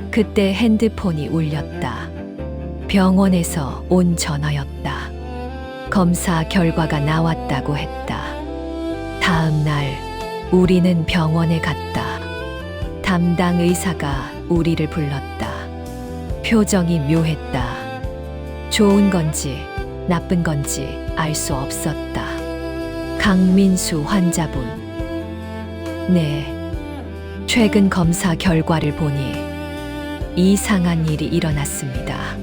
그때 핸드폰이 울렸다. 병원에서 온 전화였다. 검사 결과가 나왔다고 했다. 다음 날 우리는 병원에 갔다. 담당 의사가 우리를 불렀다. 표정이 묘했다. 좋은 건지 나쁜 건지 알 수 없었다. 강민수 환자분. 네. 최근 검사 결과를 보니 이상한 일이 일어났습니다.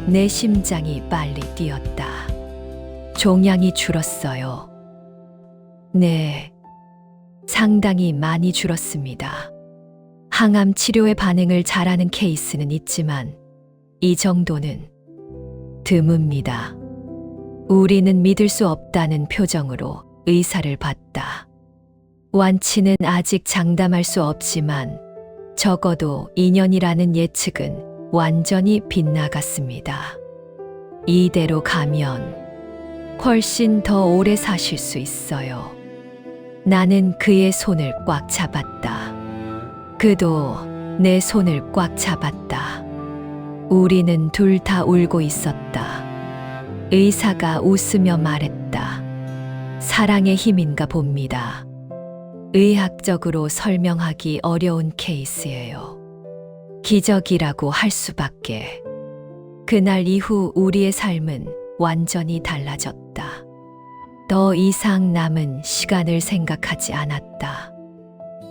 내 심장이 빨리 뛰었다. 종양이 줄었어요. 네. 상당히 많이 줄었습니다. 항암 치료의 반응을 잘하는 케이스는 있지만 이 정도는 드뭅니다. 우리는 믿을 수 없다는 표정으로 의사를 봤다. 완치는 아직 장담할 수 없지만 적어도 2년이라는 예측은 완전히 빗나갔습니다. 이대로 가면 훨씬 더 오래 사실 수 있어요. 나는 그의 손을 꽉 잡았다. 그도 내 손을 꽉 잡았다. 우리는 둘 다 울고 있었다. 의사가 웃으며 말했다. 사랑의 힘인가 봅니다. 의학적으로 설명하기 어려운 케이스예요. 기적이라고 할 수밖에. 그날 이후 우리의 삶은 완전히 달라졌다. 더 이상 남은 시간을 생각하지 않았다.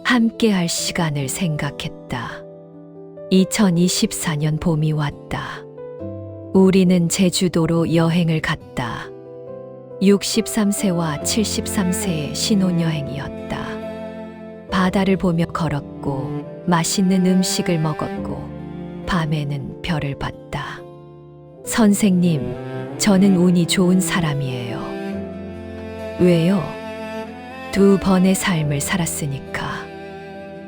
함께할 시간을 생각했다. 2024년 봄이 왔다. 우리는 제주도로 여행을 갔다. 63세와 73세의 신혼여행이었다. 바다를 보며 걸었고 맛있는 음식을 먹었고 밤에는 별을 봤다. 선생님, 저는 운이 좋은 사람이에요. 왜요? 2번의 삶을 살았으니까.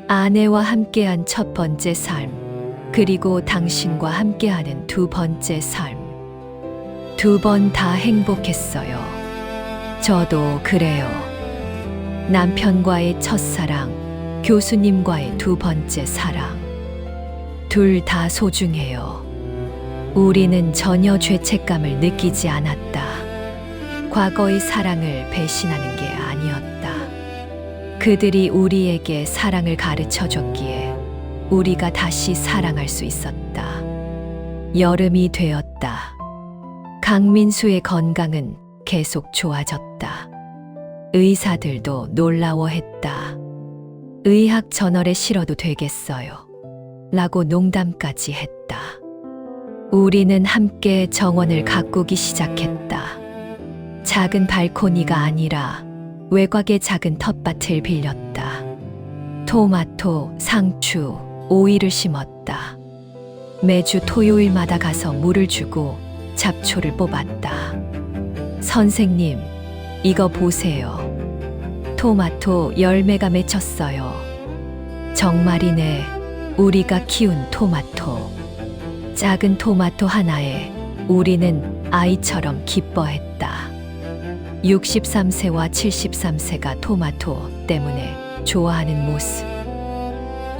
아내와 함께한 첫 번째 삶, 그리고 당신과 함께하는 2번째 삶. 2번 다 행복했어요. 저도 그래요. 남편과의 첫사랑, 교수님과의 2번째 사랑. 둘 다 소중해요. 우리는 전혀 죄책감을 느끼지 않았다. 과거의 사랑을 배신하는 게 아니었다. 그들이 우리에게 사랑을 가르쳐 줬기에 우리가 다시 사랑할 수 있었다. 여름이 되었다. 강민수의 건강은 계속 좋아졌다. 의사들도 놀라워했다. 의학 저널에 실어도 되겠어요. 라고 농담까지 했다. 우리는 함께 정원을 가꾸기 시작했다. 작은 발코니가 아니라 외곽의 작은 텃밭을 빌렸다. 토마토, 상추, 오이를 심었다. 매주 토요일마다 가서 물을 주고 잡초를 뽑았다. 선생님, 이거 보세요. 토마토 열매가 맺혔어요. 정말이네. 우리가 키운 토마토. 작은 토마토 하나에 우리는 아이처럼 기뻐했다. 63세와 73세가 토마토 때문에 좋아하는 모습.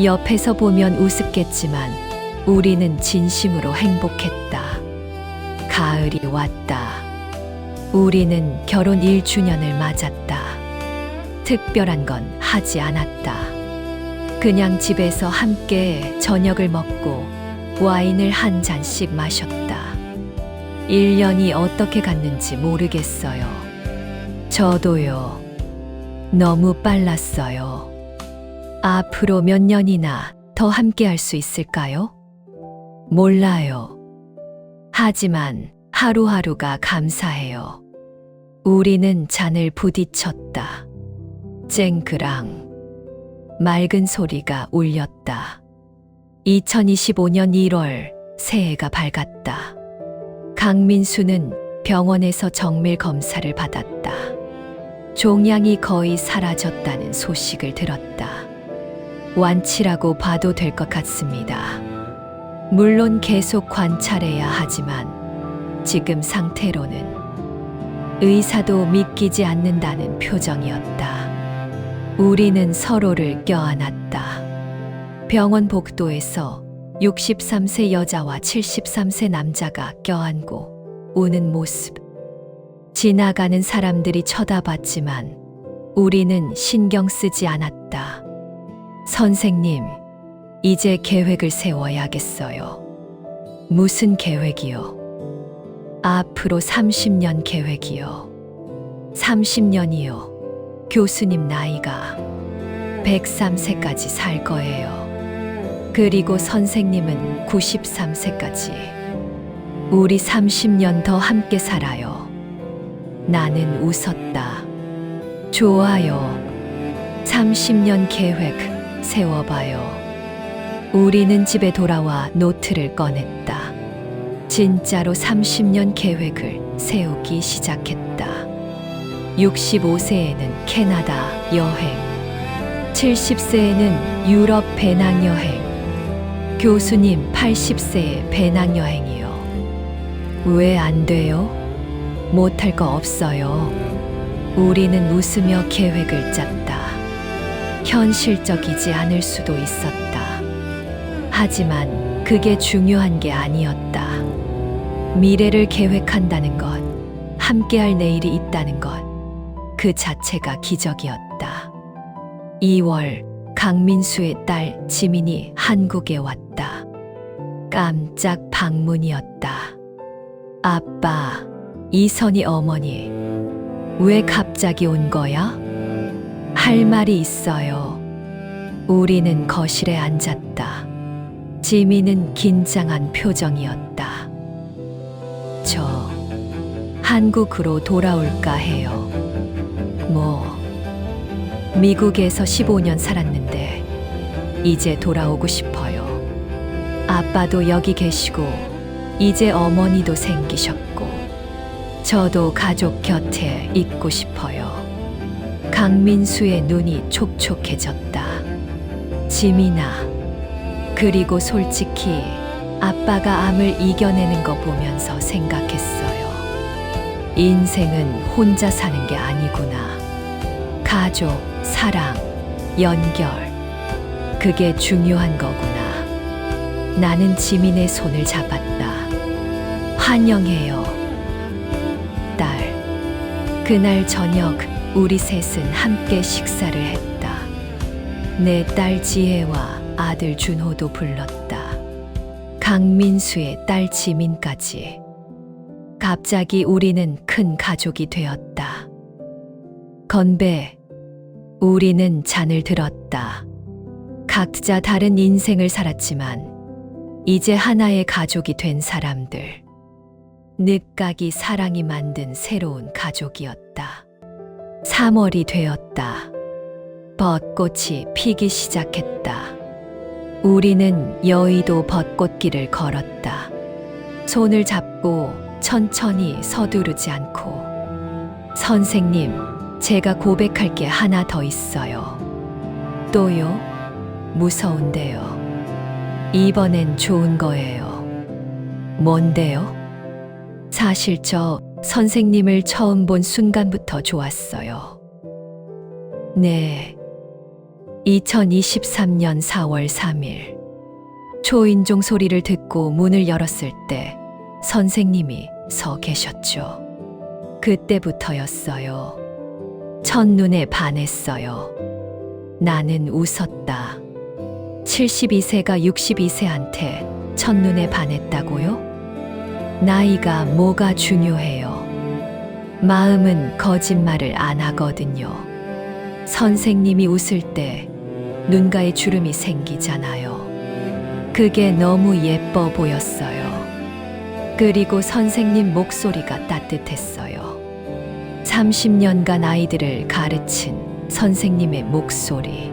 옆에서 보면 우습겠지만 우리는 진심으로 행복했다. 가을이 왔다. 우리는 결혼 1주년을 맞았다. 특별한 건 하지 않았다. 그냥 집에서 함께 저녁을 먹고 와인을 한 잔씩 마셨다. 1년이 어떻게 갔는지 모르겠어요. 저도요. 너무 빨랐어요. 앞으로 몇 년이나 더 함께 할 수 있을까요? 몰라요. 하지만 하루하루가 감사해요. 우리는 잔을 부딪혔다. 쨍그랑 맑은 소리가 울렸다. 2025년 1월 새해가 밝았다. 강민수는 병원에서 정밀 검사를 받았다. 종양이 거의 사라졌다는 소식을 들었다. 완치라고 봐도 될 것 같습니다. 물론 계속 관찰해야 하지만 지금 상태로는 의사도 믿기지 않는다는 표정이었다. 우리는 서로를 껴안았다. 병원 복도에서 63세 여자와 73세 남자가 껴안고 우는 모습. 지나가는 사람들이 쳐다봤지만 우리는 신경 쓰지 않았다. 선생님, 이제 계획을 세워야겠어요. 무슨 계획이요? 앞으로 30년 계획이요. 30년이요. 교수님 나이가 103세까지 살 거예요. 그리고 선생님은 93세까지. 우리 30년 더 함께 살아요. 나는 웃었다. 좋아요. 30년 계획 세워봐요. 우리는 집에 돌아와 노트를 꺼냈다. 진짜로 30년 계획을 세우기 시작했다. 65세에는 캐나다 여행, 70세에는 유럽 배낭여행, 교수님 80세에 배낭여행이요. 왜 안 돼요? 못할 거 없어요. 우리는 웃으며 계획을 짰다. 현실적이지 않을 수도 있었다. 하지만 그게 중요한 게 아니었다. 미래를 계획한다는 것, 함께할 내일이 있다는 것, 그 자체가 기적이었다. 2월, 강민수의 딸 지민이 한국에 왔다. 깜짝 방문이었다. 아빠, 이선희 어머니, 왜 갑자기 온 거야? 할 말이 있어요. 우리는 거실에 앉았다. 지민은 긴장한 표정이었다. 저 한국으로 돌아올까 해요. 미국에서 15년 살았는데 이제 돌아오고 싶어요. 아빠도 여기 계시고 이제 어머니도 생기셨고 저도 가족 곁에 있고 싶어요. 강민수의 눈이 촉촉해졌다. 지민아, 그리고 솔직히 아빠가 암을 이겨내는 거 보면서 생각했어요. 인생은 혼자 사는 게 아니구나. 가족, 사랑, 연결, 그게 중요한 거구나. 나는 지민의 손을 잡았다. 환영해요, 딸. 그날 저녁 우리 셋은 함께 식사를 했다. 내 딸 지혜와 아들 준호도 불렀다. 강민수의 딸 지민까지. 갑자기 우리는 큰 가족이 되었다. 건배. 우리는 잔을 들었다. 각자 다른 인생을 살았지만 이제 하나의 가족이 된 사람들. 늦가기 사랑이 만든 새로운 가족이었다. 3월이 되었다. 벚꽃이 피기 시작했다. 우리는 여의도 벚꽃길을 걸었다. 손을 잡고 천천히 서두르지 않고. 선생님, 제가 고백할 게 하나 더 있어요. 또요? 무서운데요. 이번엔 좋은 거예요. 뭔데요? 사실 저 선생님을 처음 본 순간부터 좋았어요. 네. 2023년 4월 3일. 초인종 소리를 듣고 문을 열었을 때 선생님이 서 계셨죠. 그때부터였어요. 첫눈에 반했어요. 나는 웃었다. 72세가 62세한테 첫눈에 반했다고요? 나이가 뭐가 중요해요. 마음은 거짓말을 안 하거든요. 선생님이 웃을 때 눈가에 주름이 생기잖아요. 그게 너무 예뻐 보였어요. 그리고 선생님 목소리가 따뜻했어요. 30년간 아이들을 가르친 선생님의 목소리.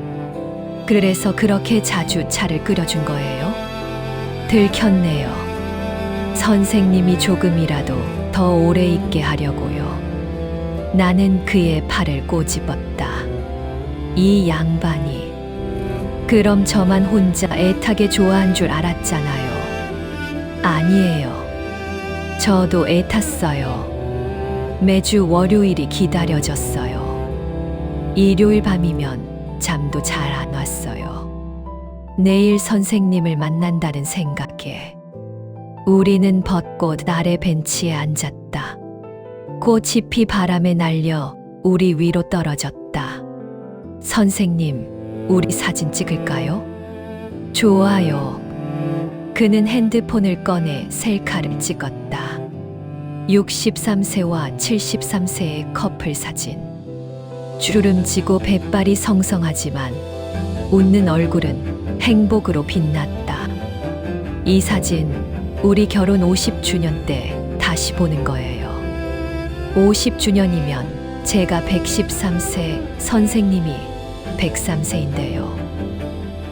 그래서 그렇게 자주 차를 끓여준 거예요? 들켰네요. 선생님이 조금이라도 더 오래 있게 하려고요. 나는 그의 팔을 꼬집었다. 이 양반이. 그럼 저만 혼자 애타게 좋아한 줄 알았잖아요. 아니에요. 저도 애탔어요. 매주 월요일이 기다려졌어요. 일요일 밤이면 잠도 잘 안 왔어요. 내일 선생님을 만난다는 생각에. 우리는 벚꽃 아래 벤치에 앉았다. 꽃잎이 바람에 날려 우리 위로 떨어졌다. 선생님, 우리 사진 찍을까요? 좋아요. 그는 핸드폰을 꺼내 셀카를 찍었다. 63세와 73세의 커플 사진. 주름지고 백발이 성성하지만 웃는 얼굴은 행복으로 빛났다. 이 사진 우리 결혼 50주년 때 다시 보는 거예요. 50주년이면 제가 113세, 선생님이 103세인데요.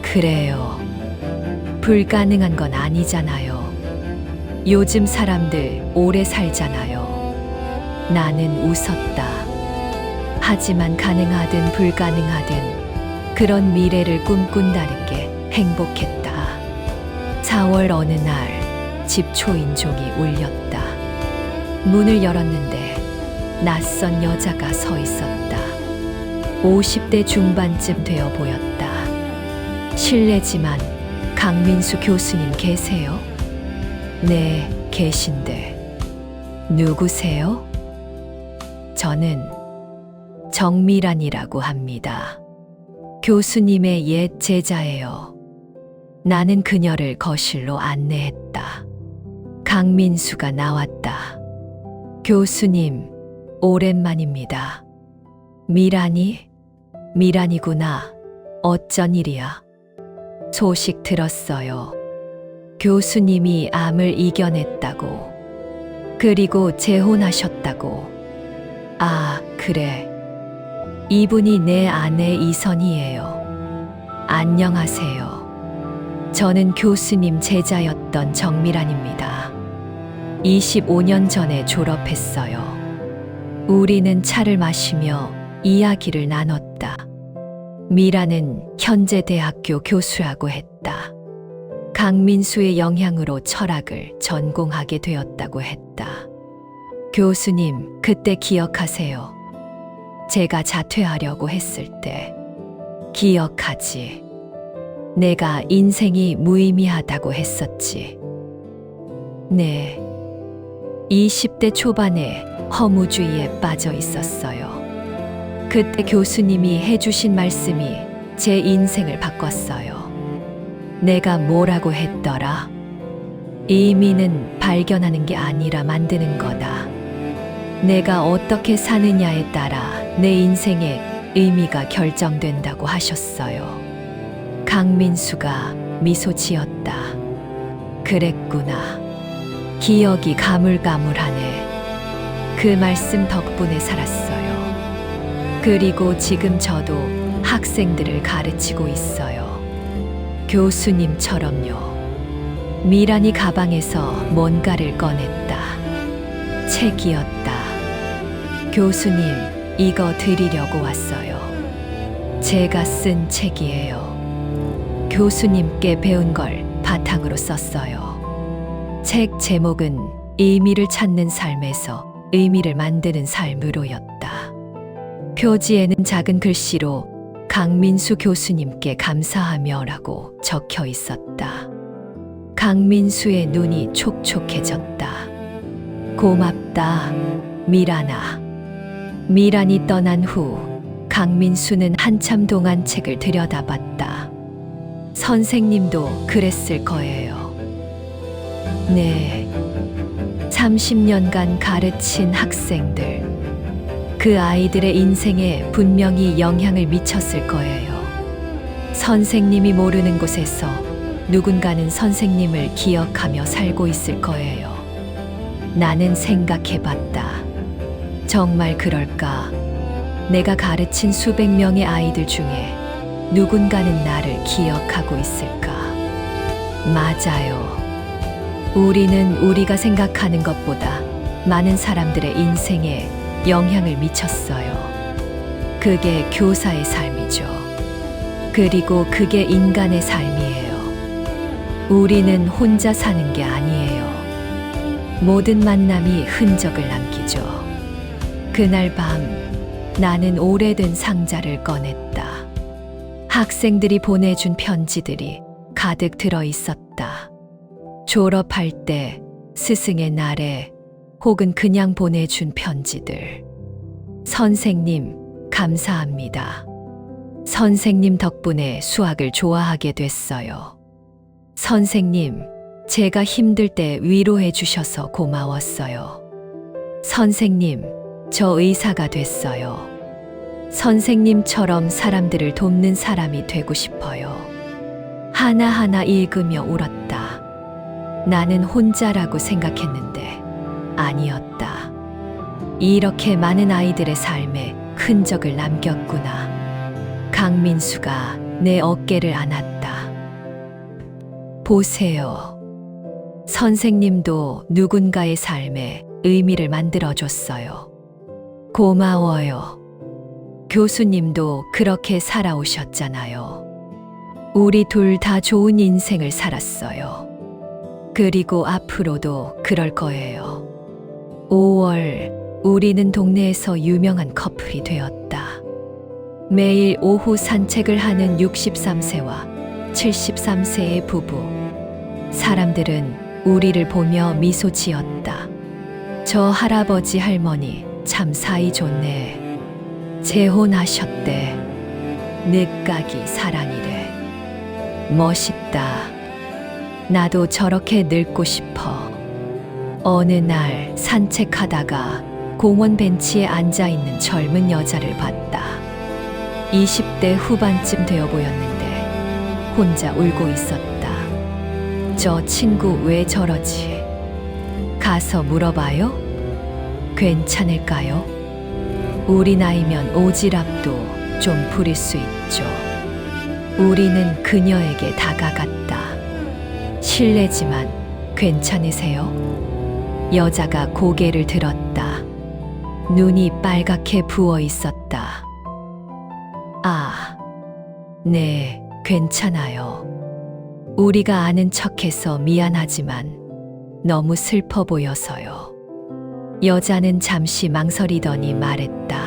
그래요. 불가능한 건 아니잖아요. 요즘 사람들 오래 살잖아요. 나는 웃었다. 하지만 가능하든 불가능하든 그런 미래를 꿈꾼다는 게 행복했다. 4월 어느 날 집 초인종이 울렸다. 문을 열었는데 낯선 여자가 서 있었다. 50대 중반쯤 되어 보였다. 실례지만 강민수 교수님 계세요? 네, 계신데. 누구세요? 저는 정미란이라고 합니다. 교수님의 옛 제자예요. 나는 그녀를 거실로 안내했다. 강민수가 나왔다. 교수님, 오랜만입니다. 미란이? 미란이구나. 어쩐 일이야? 소식 들었어요. 교수님이 암을 이겨냈다고. 그리고 재혼하셨다고. 아, 그래. 이분이 내 아내 이선희예요. 안녕하세요. 저는 교수님 제자였던 정미란입니다. 25년 전에 졸업했어요. 우리는 차를 마시며 이야기를 나눴다. 미란은 현재 대학교 교수라고 했다. 강민수의 영향으로 철학을 전공하게 되었다고 했다. 교수님, 그때 기억하세요? 제가 자퇴하려고 했을 때. 기억하지. 내가 인생이 무의미하다고 했었지. 네. 20대 초반에 허무주의에 빠져 있었어요. 그때 교수님이 해주신 말씀이 제 인생을 바꿨어요. 내가 뭐라고 했더라? 의미는 발견하는 게 아니라 만드는 거다. 내가 어떻게 사느냐에 따라 내 인생의 의미가 결정된다고 하셨어요. 강민수가 미소 지었다. 그랬구나. 기억이 가물가물하네. 그 말씀 덕분에 살았어요. 그리고 지금 저도 학생들을 가르치고 있어요. 교수님처럼요. 미란이 가방에서 뭔가를 꺼냈다. 책이었다. 교수님, 이거 드리려고 왔어요. 제가 쓴 책이에요. 교수님께 배운 걸 바탕으로 썼어요. 책 제목은 의미를 찾는 삶에서 의미를 만드는 삶으로였다. 표지에는 작은 글씨로 강민수 교수님께 감사하며라고 적혀 있었다. 강민수의 눈이 촉촉해졌다. 고맙다, 미란아. 미란이 떠난 후 강민수는 한참 동안 책을 들여다봤다. 선생님도 그랬을 거예요. 네. 30년간 가르친 학생들. 그 아이들의 인생에 분명히 영향을 미쳤을 거예요. 선생님이 모르는 곳에서 누군가는 선생님을 기억하며 살고 있을 거예요. 나는 생각해봤다. 정말 그럴까? 내가 가르친 수백 명의 아이들 중에 누군가는 나를 기억하고 있을까? 맞아요. 우리는 우리가 생각하는 것보다 많은 사람들의 인생에 영향을 미쳤어요. 그게 교사의 삶이죠. 그리고 그게 인간의 삶이에요. 우리는 혼자 사는 게 아니에요. 모든 만남이 흔적을 남기죠. 그날 밤 나는 오래된 상자를 꺼냈다. 학생들이 보내준 편지들이 가득 들어 있었다. 졸업할 때, 스승의 날에, 혹은 그냥 보내준 편지들. 선생님, 감사합니다. 선생님 덕분에 수학을 좋아하게 됐어요. 선생님, 제가 힘들 때 위로해 주셔서 고마웠어요. 선생님, 저 의사가 됐어요. 선생님처럼 사람들을 돕는 사람이 되고 싶어요. 하나하나 읽으며 울었다. 나는 혼자라고 생각했는데 아니었다. 이렇게 많은 아이들의 삶에 흔적을 남겼구나. 강민수가 내 어깨를 안았다. 보세요. 선생님도 누군가의 삶에 의미를 만들어줬어요. 고마워요. 교수님도 그렇게 살아오셨잖아요. 우리 둘 다 좋은 인생을 살았어요. 그리고 앞으로도 그럴 거예요. 5월, 우리는 동네에서 유명한 커플이 되었다. 매일 오후 산책을 하는 63세와 73세의 부부. 사람들은 우리를 보며 미소 지었다. 저 할아버지 할머니 참 사이 좋네. 재혼하셨대. 늦가기 사랑이래. 멋있다. 나도 저렇게 늙고 싶어. 어느 날 산책하다가 공원 벤치에 앉아있는 젊은 여자를 봤다. 20대 후반쯤 되어 보였는데 혼자 울고 있었다. 저 친구 왜 저러지? 가서 물어봐요? 괜찮을까요? 우리 나이면 오지랖도 좀 부릴 수 있죠. 우리는 그녀에게 다가갔다. 실례지만 괜찮으세요? 여자가 고개를 들었다. 눈이 빨갛게 부어 있었다. 아, 네, 괜찮아요. 우리가 아는 척해서 미안하지만 너무 슬퍼 보여서요. 여자는 잠시 망설이더니 말했다.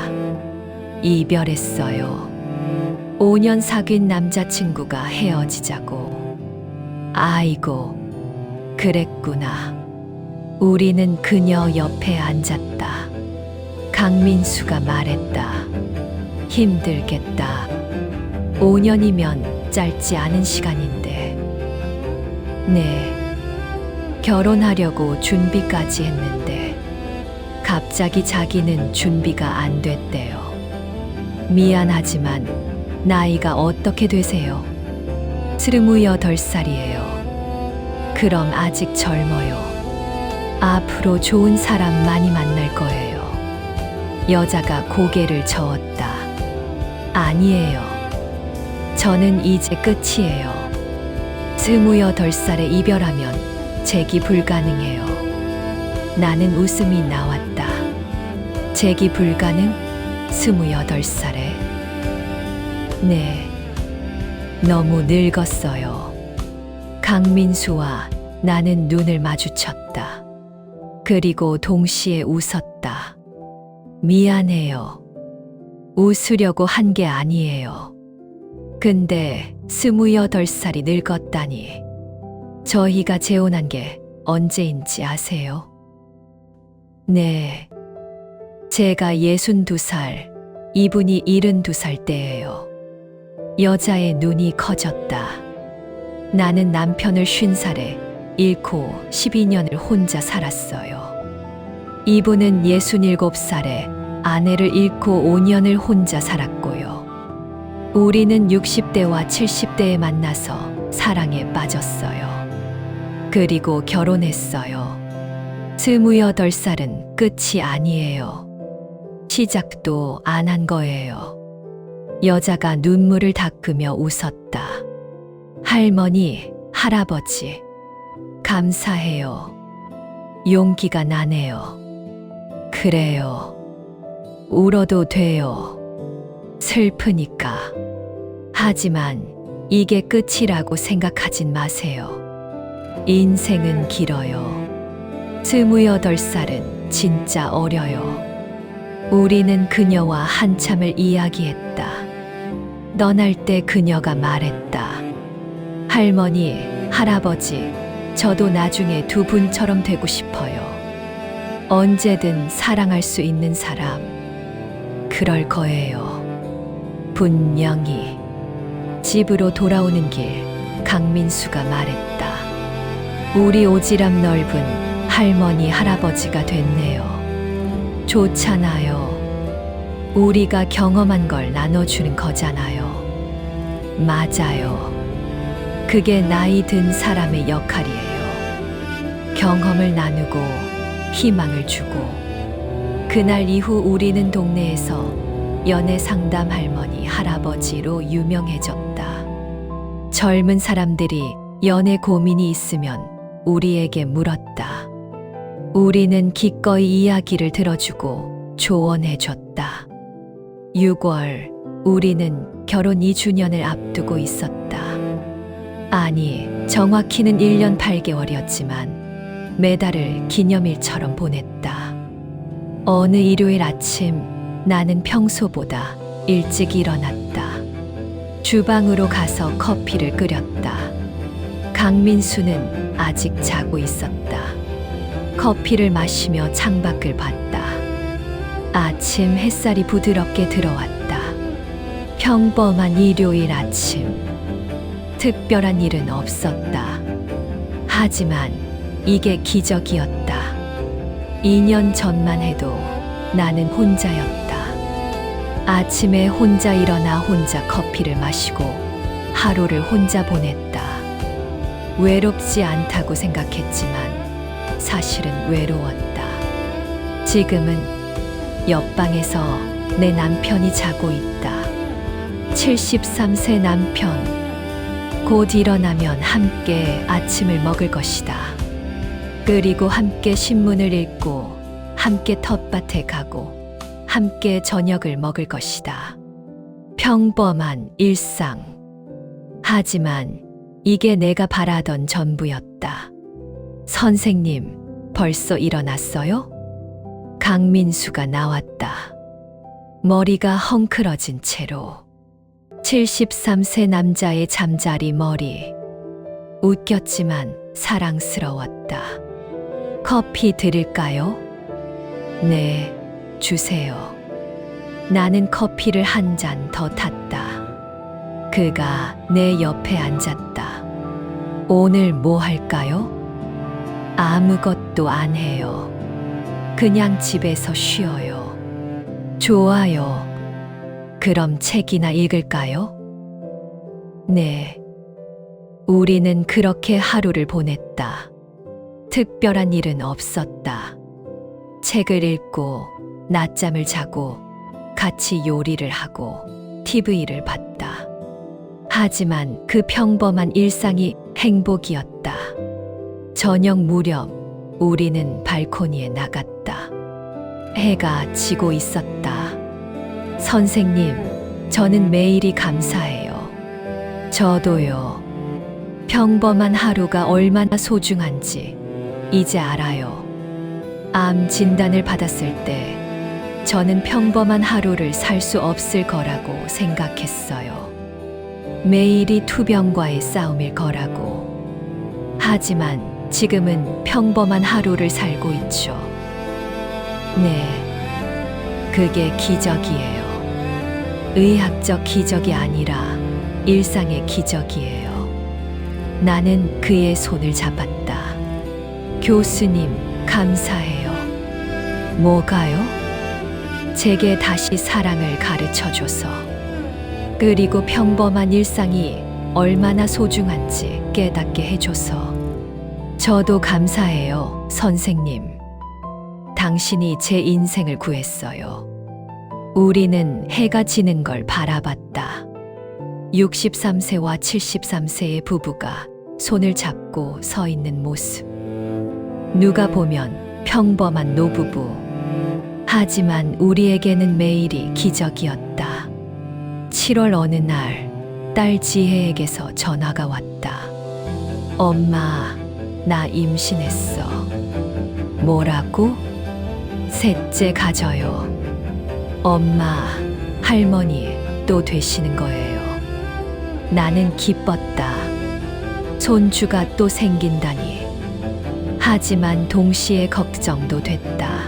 이별했어요. 5년 사귄 남자친구가 헤어지자고. 아이고, 그랬구나. 우리는 그녀 옆에 앉았다. 강민수가 말했다. 힘들겠다. 5년이면 짧지 않은 시간인데. 네, 결혼하려고 준비까지 했는데 갑자기 자기는 준비가 안 됐대요. 미안하지만 나이가 어떻게 되세요? 28살이에요. 그럼 아직 젊어요. 앞으로 좋은 사람 많이 만날 거예요. 여자가 고개를 저었다. 아니에요. 저는 이제 끝이에요. 28살에 이별하면 재기 불가능해요. 나는 웃음이 나왔다. 재기 불가능? 28살에? 네. 너무 늙었어요. 강민수와 나는 눈을 마주쳤다. 그리고 동시에 웃었다. 미안해요. 웃으려고 한 게 아니에요. 근데 28살이 늙었다니. 저희가 재혼한 게 언제인지 아세요? 네. 제가 62살, 이분이 72살 때예요. 여자의 눈이 커졌다. 나는 남편을 50살에 잃고 12년을 혼자 살았어요. 이분은 67살에 아내를 잃고 5년을 혼자 살았고요. 우리는 60대와 70대에 만나서 사랑에 빠졌어요. 그리고 결혼했어요. 28살은 끝이 아니에요. 시작도 안 한 거예요. 여자가 눈물을 닦으며 웃었다. 할머니, 할아버지, 감사해요. 용기가 나네요. 그래요. 울어도 돼요. 슬프니까. 하지만 이게 끝이라고 생각하진 마세요. 인생은 길어요. 28살은 진짜 어려요. 우리는 그녀와 한참을 이야기했다. 떠날 때 그녀가 말했다. 할머니, 할아버지, 저도 나중에 두 분처럼 되고 싶어요. 언제든 사랑할 수 있는 사람. 그럴 거예요. 분명히. 집으로 돌아오는 길, 강민수가 말했다. 우리 오지랖 넓은 할머니, 할아버지가 됐네요. 좋잖아요. 우리가 경험한 걸 나눠주는 거잖아요. 맞아요. 그게 나이 든 사람의 역할이에요. 경험을 나누고 희망을 주고. 그날 이후 우리는 동네에서 연애 상담 할머니, 할아버지로 유명해졌다. 젊은 사람들이 연애 고민이 있으면 우리에게 물었다. 우리는 기꺼이 이야기를 들어주고 조언해줬다. 6월, 우리는 결혼 2주년을 앞두고 있었다. 아니, 정확히는 1년 8개월이었지만 매달을 기념일처럼 보냈다. 어느 일요일 아침, 나는 평소보다 일찍 일어났다. 주방으로 가서 커피를 끓였다. 강민수는 아직 자고 있었다. 커피를 마시며 창밖을 봤다. 아침 햇살이 부드럽게 들어왔다. 평범한 일요일 아침. 특별한 일은 없었다. 하지만 이게 기적이었다. 2년 전만 해도 나는 혼자였다. 아침에 혼자 일어나 혼자 커피를 마시고 하루를 혼자 보냈다. 외롭지 않다고 생각했지만 사실은 외로웠다. 지금은 옆방에서 내 남편이 자고 있다. 73세 남편. 곧 일어나면 함께 아침을 먹을 것이다. 그리고 함께 신문을 읽고 함께 텃밭에 가고 함께 저녁을 먹을 것이다. 평범한 일상. 하지만 이게 내가 바라던 전부였다. 선생님, 벌써 일어났어요? 강민수가 나왔다. 머리가 헝클어진 채로. 73세 남자의 잠자리 머리. 웃겼지만 사랑스러웠다. 커피 드릴까요? 네, 주세요. 나는 커피를 한 잔 더 탔다. 그가 내 옆에 앉았다. 오늘 뭐 할까요? 아무것도 안 해요. 그냥 집에서 쉬어요. 좋아요. 그럼 책이나 읽을까요? 네. 우리는 그렇게 하루를 보냈다. 특별한 일은 없었다. 책을 읽고, 낮잠을 자고, 같이 요리를 하고, TV를 봤다. 하지만 그 평범한 일상이 행복이었다. 저녁 무렵 우리는 발코니에 나갔다. 해가 지고 있었다. 선생님, 저는 매일이 감사해요. 저도요. 평범한 하루가 얼마나 소중한지 이제 알아요. 암 진단을 받았을 때 저는 평범한 하루를 살 수 없을 거라고 생각했어요. 매일이 투병과의 싸움일 거라고. 하지만 지금은 평범한 하루를 살고 있죠. 네, 그게 기적이에요. 의학적 기적이 아니라 일상의 기적이에요. 나는 그의 손을 잡았다. 교수님, 감사해요. 뭐가요? 제게 다시 사랑을 가르쳐줘서. 그리고 평범한 일상이 얼마나 소중한지 깨닫게 해줘서. 저도 감사해요, 선생님. 당신이 제 인생을 구했어요. 우리는 해가 지는 걸 바라봤다. 63세와 73세의 부부가 손을 잡고 서 있는 모습. 누가 보면 평범한 노부부. 하지만 우리에게는 매일이 기적이었다. 7월 어느 날, 딸 지혜에게서 전화가 왔다. 엄마, 나 임신했어. 뭐라고? 셋째 가져요. 엄마, 할머니 또 되시는 거예요. 나는 기뻤다. 손주가 또 생긴다니. 하지만 동시에 걱정도 됐다.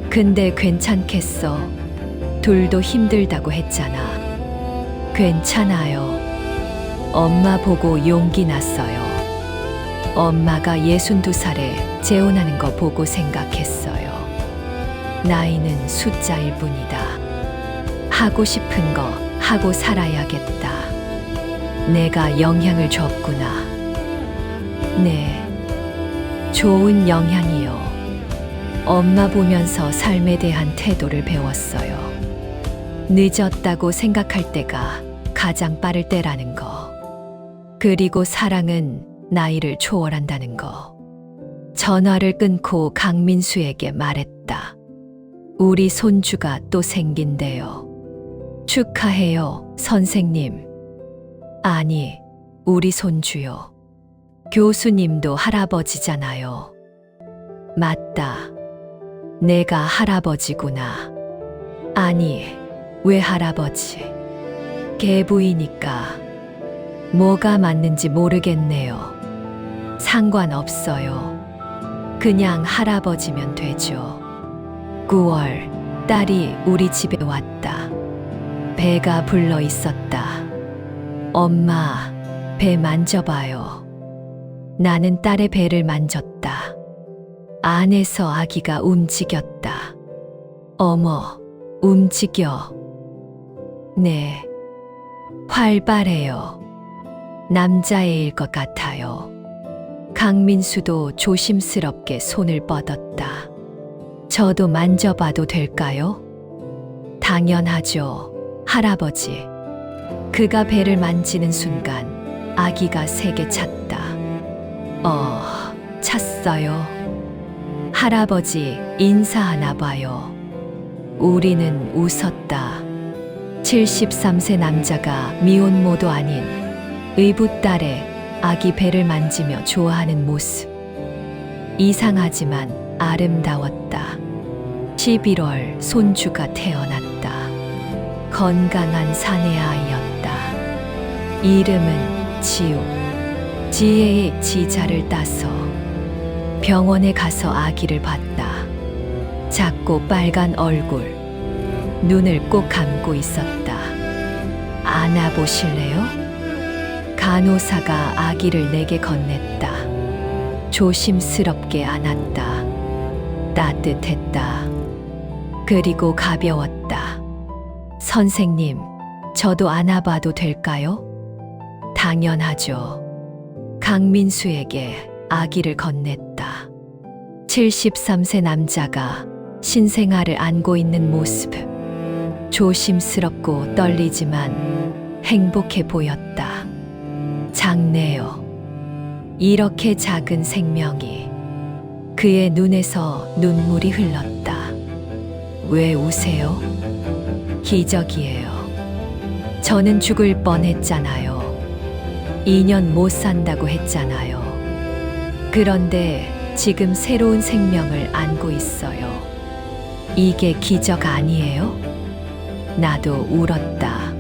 근데 괜찮겠어. 둘도 힘들다고 했잖아. 괜찮아요. 엄마 보고 용기 났어요. 엄마가 62살에 재혼하는 거 보고 생각했어요. 나이는 숫자일 뿐이다. 하고 싶은 거 하고 살아야겠다. 내가 영향을 줬구나. 네, 좋은 영향이요. 엄마 보면서 삶에 대한 태도를 배웠어요. 늦었다고 생각할 때가 가장 빠를 때라는 거. 그리고 사랑은 나이를 초월한다는 거. 전화를 끊고 강민수에게 말했다. 우리 손주가 또 생긴대요. 축하해요, 선생님. 아니, 우리 손주요. 교수님도 할아버지잖아요. 맞다. 내가 할아버지구나. 아니, 왜 할아버지? 계부이니까. 뭐가 맞는지 모르겠네요. 상관없어요. 그냥 할아버지면 되죠. 9월, 딸이 우리 집에 왔다. 배가 불러 있었다. 엄마, 배 만져봐요. 나는 딸의 배를 만졌다. 안에서 아기가 움직였다. 어머, 움직여. 네, 활발해요. 남자애일 것 같아요. 강민수도 조심스럽게 손을 뻗었다. 저도 만져봐도 될까요? 당연하죠, 할아버지. 그가 배를 만지는 순간 아기가 세게 찼다. 찼어요. 할아버지 인사하나 봐요. 우리는 웃었다. 73세 남자가 미혼모도 아닌 의붓 딸의 아기 배를 만지며 좋아하는 모습. 이상하지만 아름다웠다. 11월 손주가 태어났다. 건강한 사내 아이였다. 이름은 지우. 지혜의 지자를 따서 병원에 가서 아기를 봤다. 작고 빨간 얼굴, 눈을 꼭 감고 있었다. 안아보실래요? 간호사가 아기를 내게 건넸다. 조심스럽게 안았다. 따뜻했다. 그리고 가벼웠다. 선생님, 저도 안아봐도 될까요? 당연하죠. 강민수에게 아기를 건넸다. 73세 남자가 신생아를 안고 있는 모습. 조심스럽고 떨리지만 행복해 보였다. 작네요. 이렇게 작은 생명이. 그의 눈에서 눈물이 흘렀다. 왜 우세요? 기적이에요. 저는 죽을 뻔했잖아요. 2년 못 산다고 했잖아요. 그런데 지금 새로운 생명을 안고 있어요. 이게 기적 아니에요? 나도 울었다.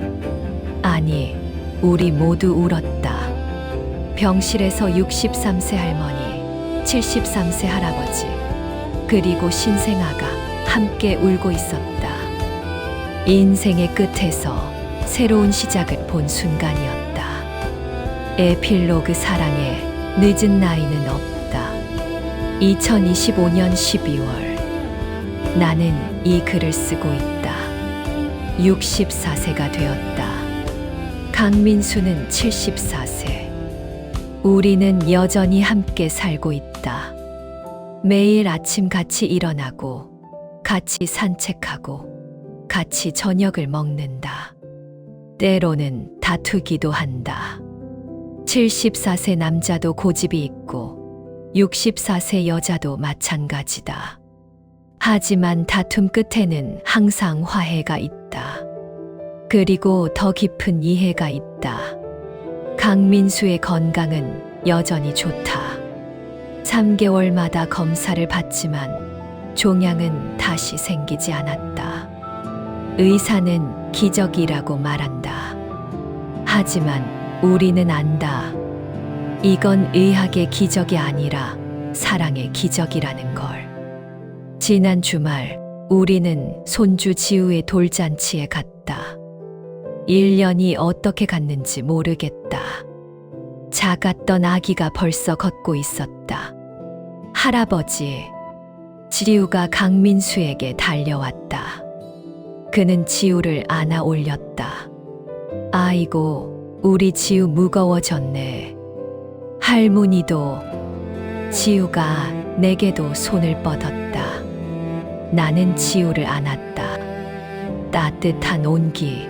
아니, 우리 모두 울었다. 병실에서 63세 할머니, 73세 할아버지, 그리고 신생아가 함께 울고 있었다. 인생의 끝에서 새로운 시작을 본 순간이었다. 에필로그 사랑에 늦은 나이는 없다. 2025년 12월 나는 이 글을 쓰고 있다. 64세가 되었다. 강민수는 74세. 우리는 여전히 함께 살고 있다. 매일 아침 같이 일어나고, 같이 산책하고, 같이 저녁을 먹는다. 때로는 다투기도 한다. 74세 남자도 고집이 있고, 64세 여자도 마찬가지다. 하지만 다툼 끝에는 항상 화해가 있다. 그리고 더 깊은 이해가 있다. 강민수의 건강은 여전히 좋다. 3개월마다 검사를 받지만 종양은 다시 생기지 않았다. 의사는 기적이라고 말한다. 하지만 우리는 안다. 이건 의학의 기적이 아니라 사랑의 기적이라는 걸. 지난 주말 우리는 손주 지우의 돌잔치에 갔다. 1년이 어떻게 갔는지 모르겠다. 작았던 아기가 벌써 걷고 있었다. 할아버지, 지우가 강민수에게 달려왔다. 그는 지우를 안아 올렸다. 아이고, 우리 지우 무거워졌네. 할머니도, 지우가 내게도 손을 뻗었다. 나는 지우를 안았다. 따뜻한 온기,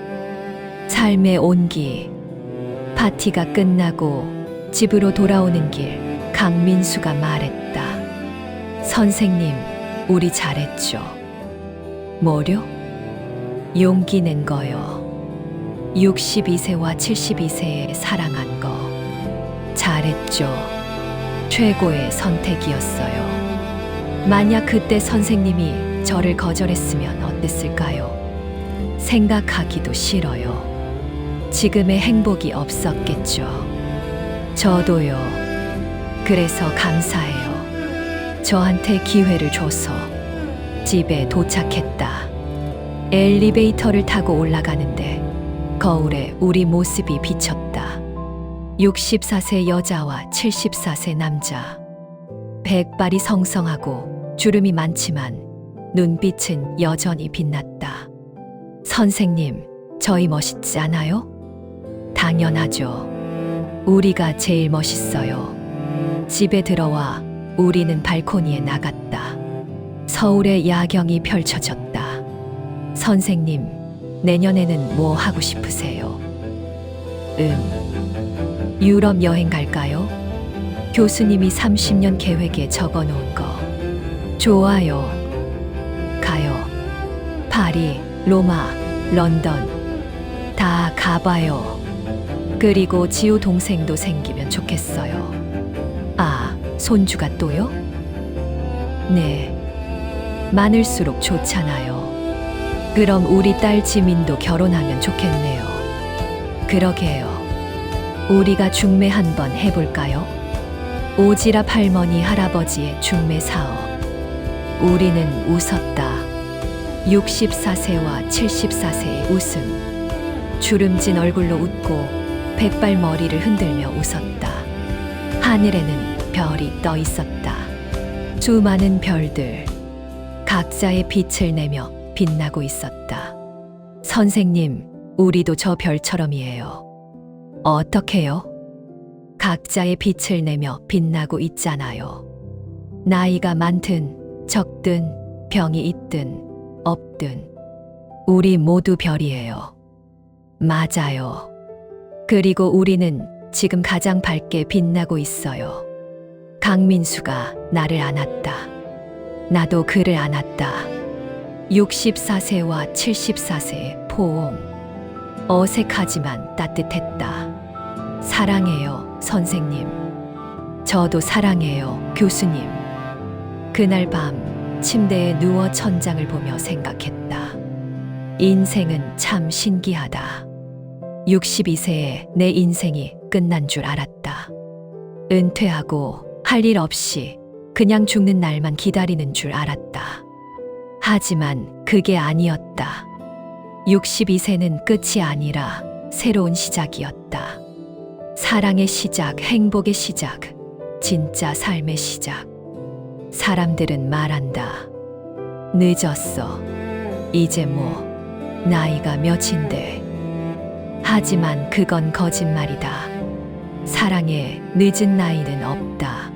삶의 온기. 파티가 끝나고 집으로 돌아오는 길, 강민수가 말했다. 선생님, 우리 잘했죠. 뭐려? 용기 낸 거요. 62세와 72세에 사랑한 거. 잘했죠. 최고의 선택이었어요. 만약 그때 선생님이 저를 거절했으면 어땠을까요? 생각하기도 싫어요. 지금의 행복이 없었겠죠. 저도요. 그래서 감사해요. 저한테 기회를 줘서. 집에 도착했다. 엘리베이터를 타고 올라가는데 거울에 우리 모습이 비쳤다. 64세 여자와 74세 남자. 백발이 성성하고 주름이 많지만 눈빛은 여전히 빛났다. 선생님, 저희 멋있지 않아요? 당연하죠. 우리가 제일 멋있어요. 집에 들어와 우리는 발코니에 나갔다. 서울의 야경이 펼쳐졌다. 선생님, 내년에는 뭐 하고 싶으세요? 유럽 여행 갈까요? 교수님이 30년 계획에 적어 놓은 거. 좋아요. 가요. 파리, 로마, 런던. 다 가봐요. 그리고 지우 동생도 생기면 좋겠어요. 아, 손주가 또요? 네. 많을수록 좋잖아요. 그럼 우리 딸 지민도 결혼하면 좋겠네요. 그러게요. 우리가 중매 한번 해볼까요? 오지랖 할머니 할아버지의 중매 사업. 우리는 웃었다. 64세와 74세의 웃음. 주름진 얼굴로 웃고 백발 머리를 흔들며 웃었다. 하늘에는 별이 떠 있었다. 수많은 별들. 각자의 빛을 내며 빛나고 있었다. 선생님, 우리도 저 별처럼이에요. 어떻게요? 각자의 빛을 내며 빛나고 있잖아요. 나이가 많든 적든 병이 있든 없든 우리 모두 별이에요. 맞아요. 그리고 우리는 지금 가장 밝게 빛나고 있어요. 강민수가 나를 안았다. 나도 그를 안았다. 64세와 74세의 포옹. 어색하지만 따뜻했다. 사랑해요, 선생님. 저도 사랑해요, 교수님. 그날 밤 침대에 누워 천장을 보며 생각했다. 인생은 참 신기하다. 62세에 내 인생이 끝난 줄 알았다. 은퇴하고 할 일 없이 그냥 죽는 날만 기다리는 줄 알았다. 하지만 그게 아니었다. 62세는 끝이 아니라 새로운 시작이었다. 사랑의 시작, 행복의 시작, 진짜 삶의 시작. 사람들은 말한다. 늦었어. 이제 뭐, 나이가 몇인데. 하지만 그건 거짓말이다. 사랑에 늦은 나이는 없다.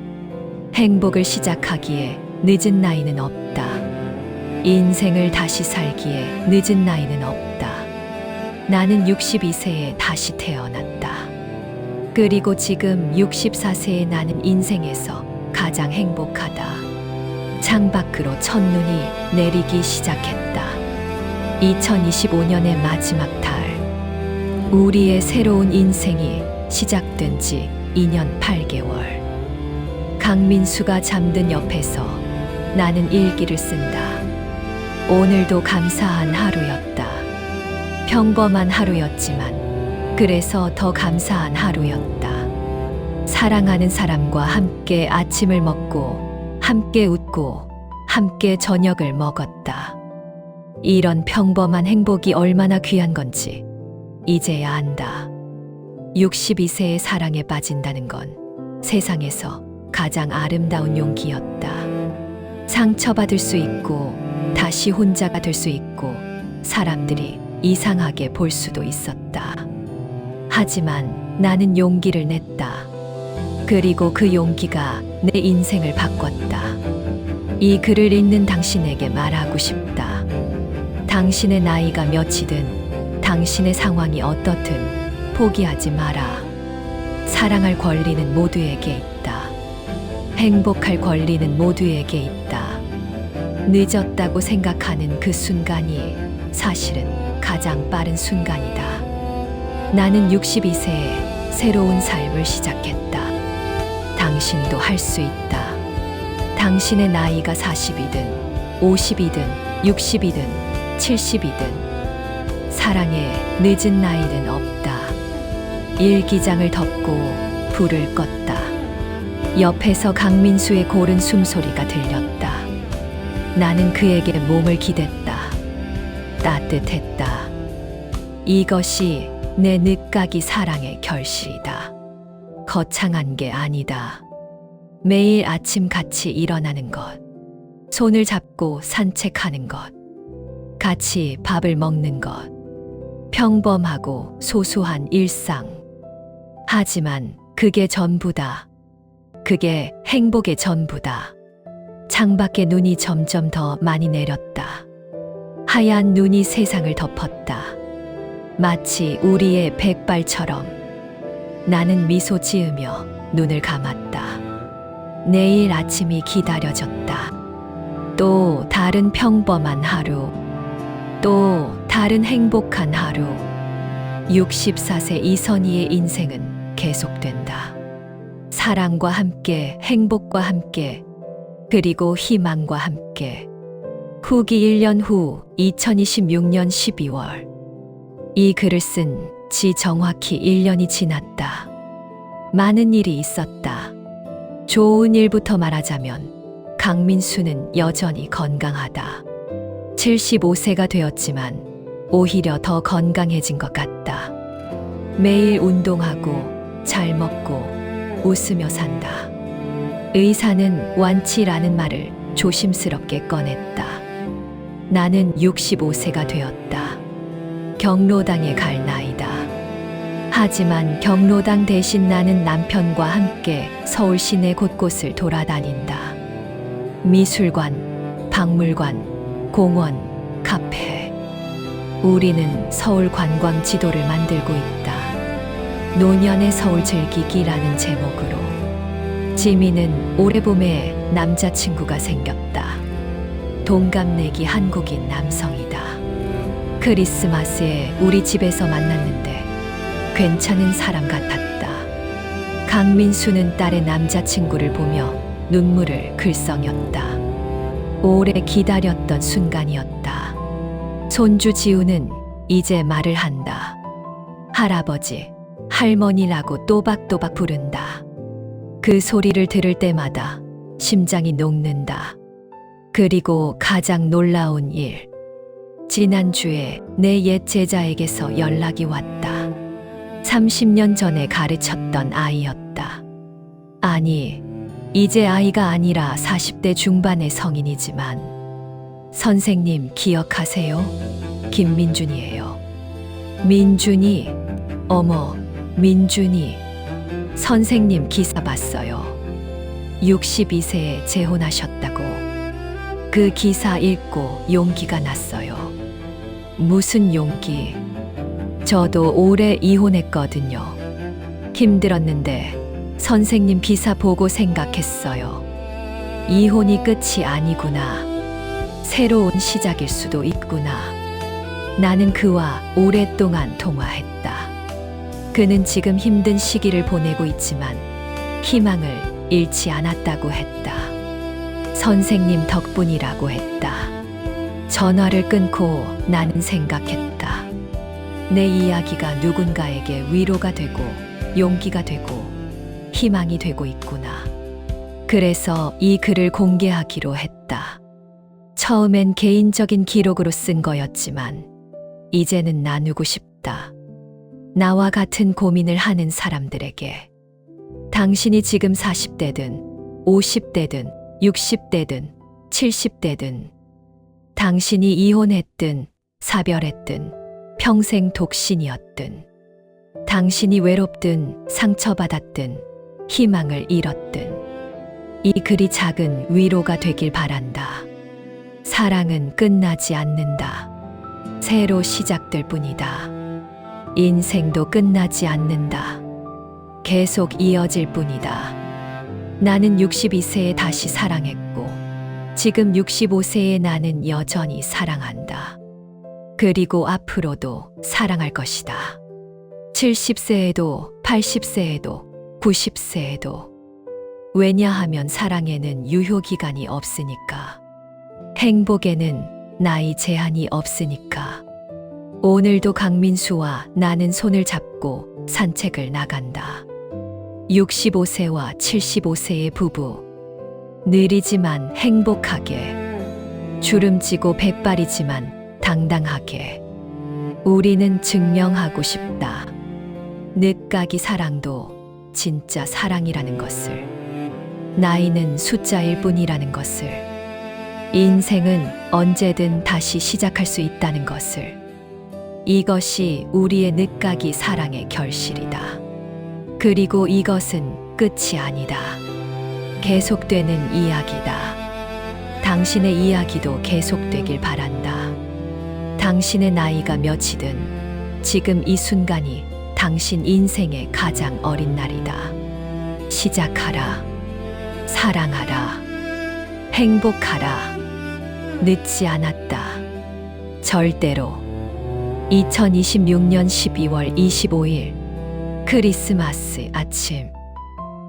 행복을 시작하기에 늦은 나이는 없다. 인생을 다시 살기에 늦은 나이는 없다. 나는 62세에 다시 태어났다. 그리고 지금 64세의 나는 인생에서 가장 행복하다. 창밖으로 첫눈이 내리기 시작했다. 2025년의 마지막 달. 우리의 새로운 인생이 시작된 지 2년 8개월. 강민수가 잠든 옆에서 나는 일기를 쓴다. 오늘도 감사한 하루였다. 평범한 하루였지만 그래서 더 감사한 하루였다. 사랑하는 사람과 함께 아침을 먹고 함께 웃고 함께 저녁을 먹었다. 이런 평범한 행복이 얼마나 귀한 건지 이제야 안다. 62세의 사랑에 빠진다는 건 세상에서 가장 아름다운 용기였다. 상처받을 수 있고 다시 혼자가 될 수 있고 사람들이 이상하게 볼 수도 있었다. 하지만 나는 용기를 냈다. 그리고 그 용기가 내 인생을 바꿨다. 이 글을 읽는 당신에게 말하고 싶다. 당신의 나이가 몇이든 당신의 상황이 어떻든 포기하지 마라. 사랑할 권리는 모두에게 있다. 행복할 권리는 모두에게 있다. 늦었다고 생각하는 그 순간이 사실은 가장 빠른 순간이다. 나는 62세에 새로운 삶을 시작했다. 당신도 할 수 있다. 당신의 나이가 40이든 50이든 60이든 70이든 사랑에 늦은 나이는 없다. 일기장을 덮고 불을 껐다. 옆에서 강민수의 고른 숨소리가 들렸다. 나는 그에게 몸을 기댔다. 따뜻했다. 이것이 내 늦가기 사랑의 결실이다. 거창한 게 아니다. 매일 아침 같이 일어나는 것, 손을 잡고 산책하는 것, 같이 밥을 먹는 것, 평범하고 소소한 일상. 하지만 그게 전부다. 그게 행복의 전부다. 창밖에 눈이 점점 더 많이 내렸다. 하얀 눈이 세상을 덮었다. 마치 우리의 백발처럼. 나는 미소 지으며 눈을 감았다. 내일 아침이 기다려졌다. 또 다른 평범한 하루. 또 다른 행복한 하루. 64세 이선희의 인생은 계속된다. 사랑과 함께, 행복과 함께, 그리고 희망과 함께. 후기 1년 후 2026년 12월. 이 글을 쓴 지 정확히 1년이 지났다. 많은 일이 있었다. 좋은 일부터 말하자면 강민수는 여전히 건강하다. 75세가 되었지만 오히려 더 건강해진 것 같다. 매일 운동하고 잘 먹고 웃으며 산다. 의사는 완치라는 말을 조심스럽게 꺼냈다. 나는 65세가 되었다. 경로당에 갈 나이다. 하지만 경로당 대신 나는 남편과 함께 서울 시내 곳곳을 돌아다닌다. 미술관, 박물관, 공원, 카페. 우리는 서울 관광 지도를 만들고 있다. 노년의 서울 즐기기라는 제목으로. 지민은 올해 봄에 남자친구가 생겼다. 동갑내기 한국인 남성이다. 크리스마스에 우리 집에서 만났는데 괜찮은 사람 같았다. 강민수는 딸의 남자친구를 보며 눈물을 글썽였다. 오래 기다렸던 순간이었다. 손주 지우는 이제 말을 한다. 할아버지, 할머니라고 또박또박 부른다. 그 소리를 들을 때마다 심장이 녹는다. 그리고 가장 놀라운 일. 지난주에 내 옛 제자에게서 연락이 왔다. 30년 전에 가르쳤던 아이였다. 아니, 이제 아이가 아니라 40대 중반의 성인이지만 선생님 기억하세요? 김민준이에요. 민준이, 어머, 민준이. 선생님 기사 봤어요. 62세에 재혼하셨다고. 그 기사 읽고 용기가 났어요. 무슨 용기? 저도 올해 이혼했거든요. 힘들었는데 선생님 기사 보고 생각했어요. 이혼이 끝이 아니구나. 새로운 시작일 수도 있구나. 나는 그와 오랫동안 통화했다. 그는 지금 힘든 시기를 보내고 있지만 희망을 잃지 않았다고 했다. 선생님 덕분이라고 했다. 전화를 끊고 나는 생각했다. 내 이야기가 누군가에게 위로가 되고 용기가 되고 희망이 되고 있구나. 그래서 이 글을 공개하기로 했다. 처음엔 개인적인 기록으로 쓴 거였지만 이제는 나누고 싶다. 나와 같은 고민을 하는 사람들에게. 당신이 지금 40대든 50대든 60대든 70대든 당신이 이혼했든 사별했든 평생 독신이었든 당신이 외롭든 상처받았든 희망을 잃었든 이 글이 작은 위로가 되길 바란다. 사랑은 끝나지 않는다. 새로 시작될 뿐이다. 인생도 끝나지 않는다. 계속 이어질 뿐이다. 나는 62세에 다시 사랑했고 지금 65세의 나는 여전히 사랑한다. 그리고 앞으로도 사랑할 것이다. 70세에도 80세에도 90세에도. 왜냐하면 사랑에는 유효기간이 없으니까. 행복에는 나이 제한이 없으니까. 오늘도 강민수와 나는 손을 잡고 산책을 나간다. 65세와 75세의 부부. 느리지만 행복하게. 주름지고 백발이지만 당당하게. 우리는 증명하고 싶다. 늦가기 사랑도 진짜 사랑이라는 것을. 나이는 숫자일 뿐이라는 것을. 인생은 언제든 다시 시작할 수 있다는 것을. 이것이 우리의 늦가기 사랑의 결실이다. 그리고 이것은 끝이 아니다. 계속되는 이야기다. 당신의 이야기도 계속되길 바란다. 당신의 나이가 몇이든 지금 이 순간이 당신 인생의 가장 어린 날이다. 시작하라. 사랑하라. 행복하라. 늦지 않았다. 절대로. 2026년 12월 25일 크리스마스 아침.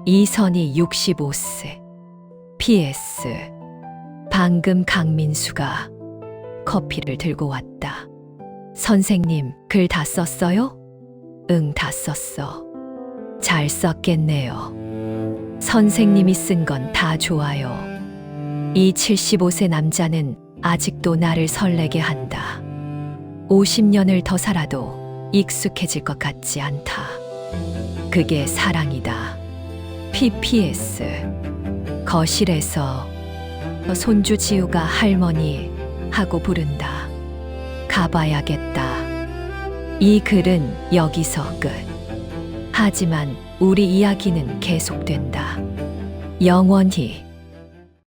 이선희 65세. PS. 방금 강민수가 커피를 들고 왔다. 선생님, 글 다 썼어요? 응, 다 썼어. 잘 썼겠네요. 선생님이 쓴 건 다 좋아요. 이 75세 남자는 아직도 나를 설레게 한다. 50년을 더 살아도 익숙해질 것 같지 않다. 그게 사랑이다. PPS. 거실에서 손주 지우가 할머니 하고 부른다. 가봐야겠다. 이 글은 여기서 끝. 하지만 우리 이야기는 계속된다. 영원히.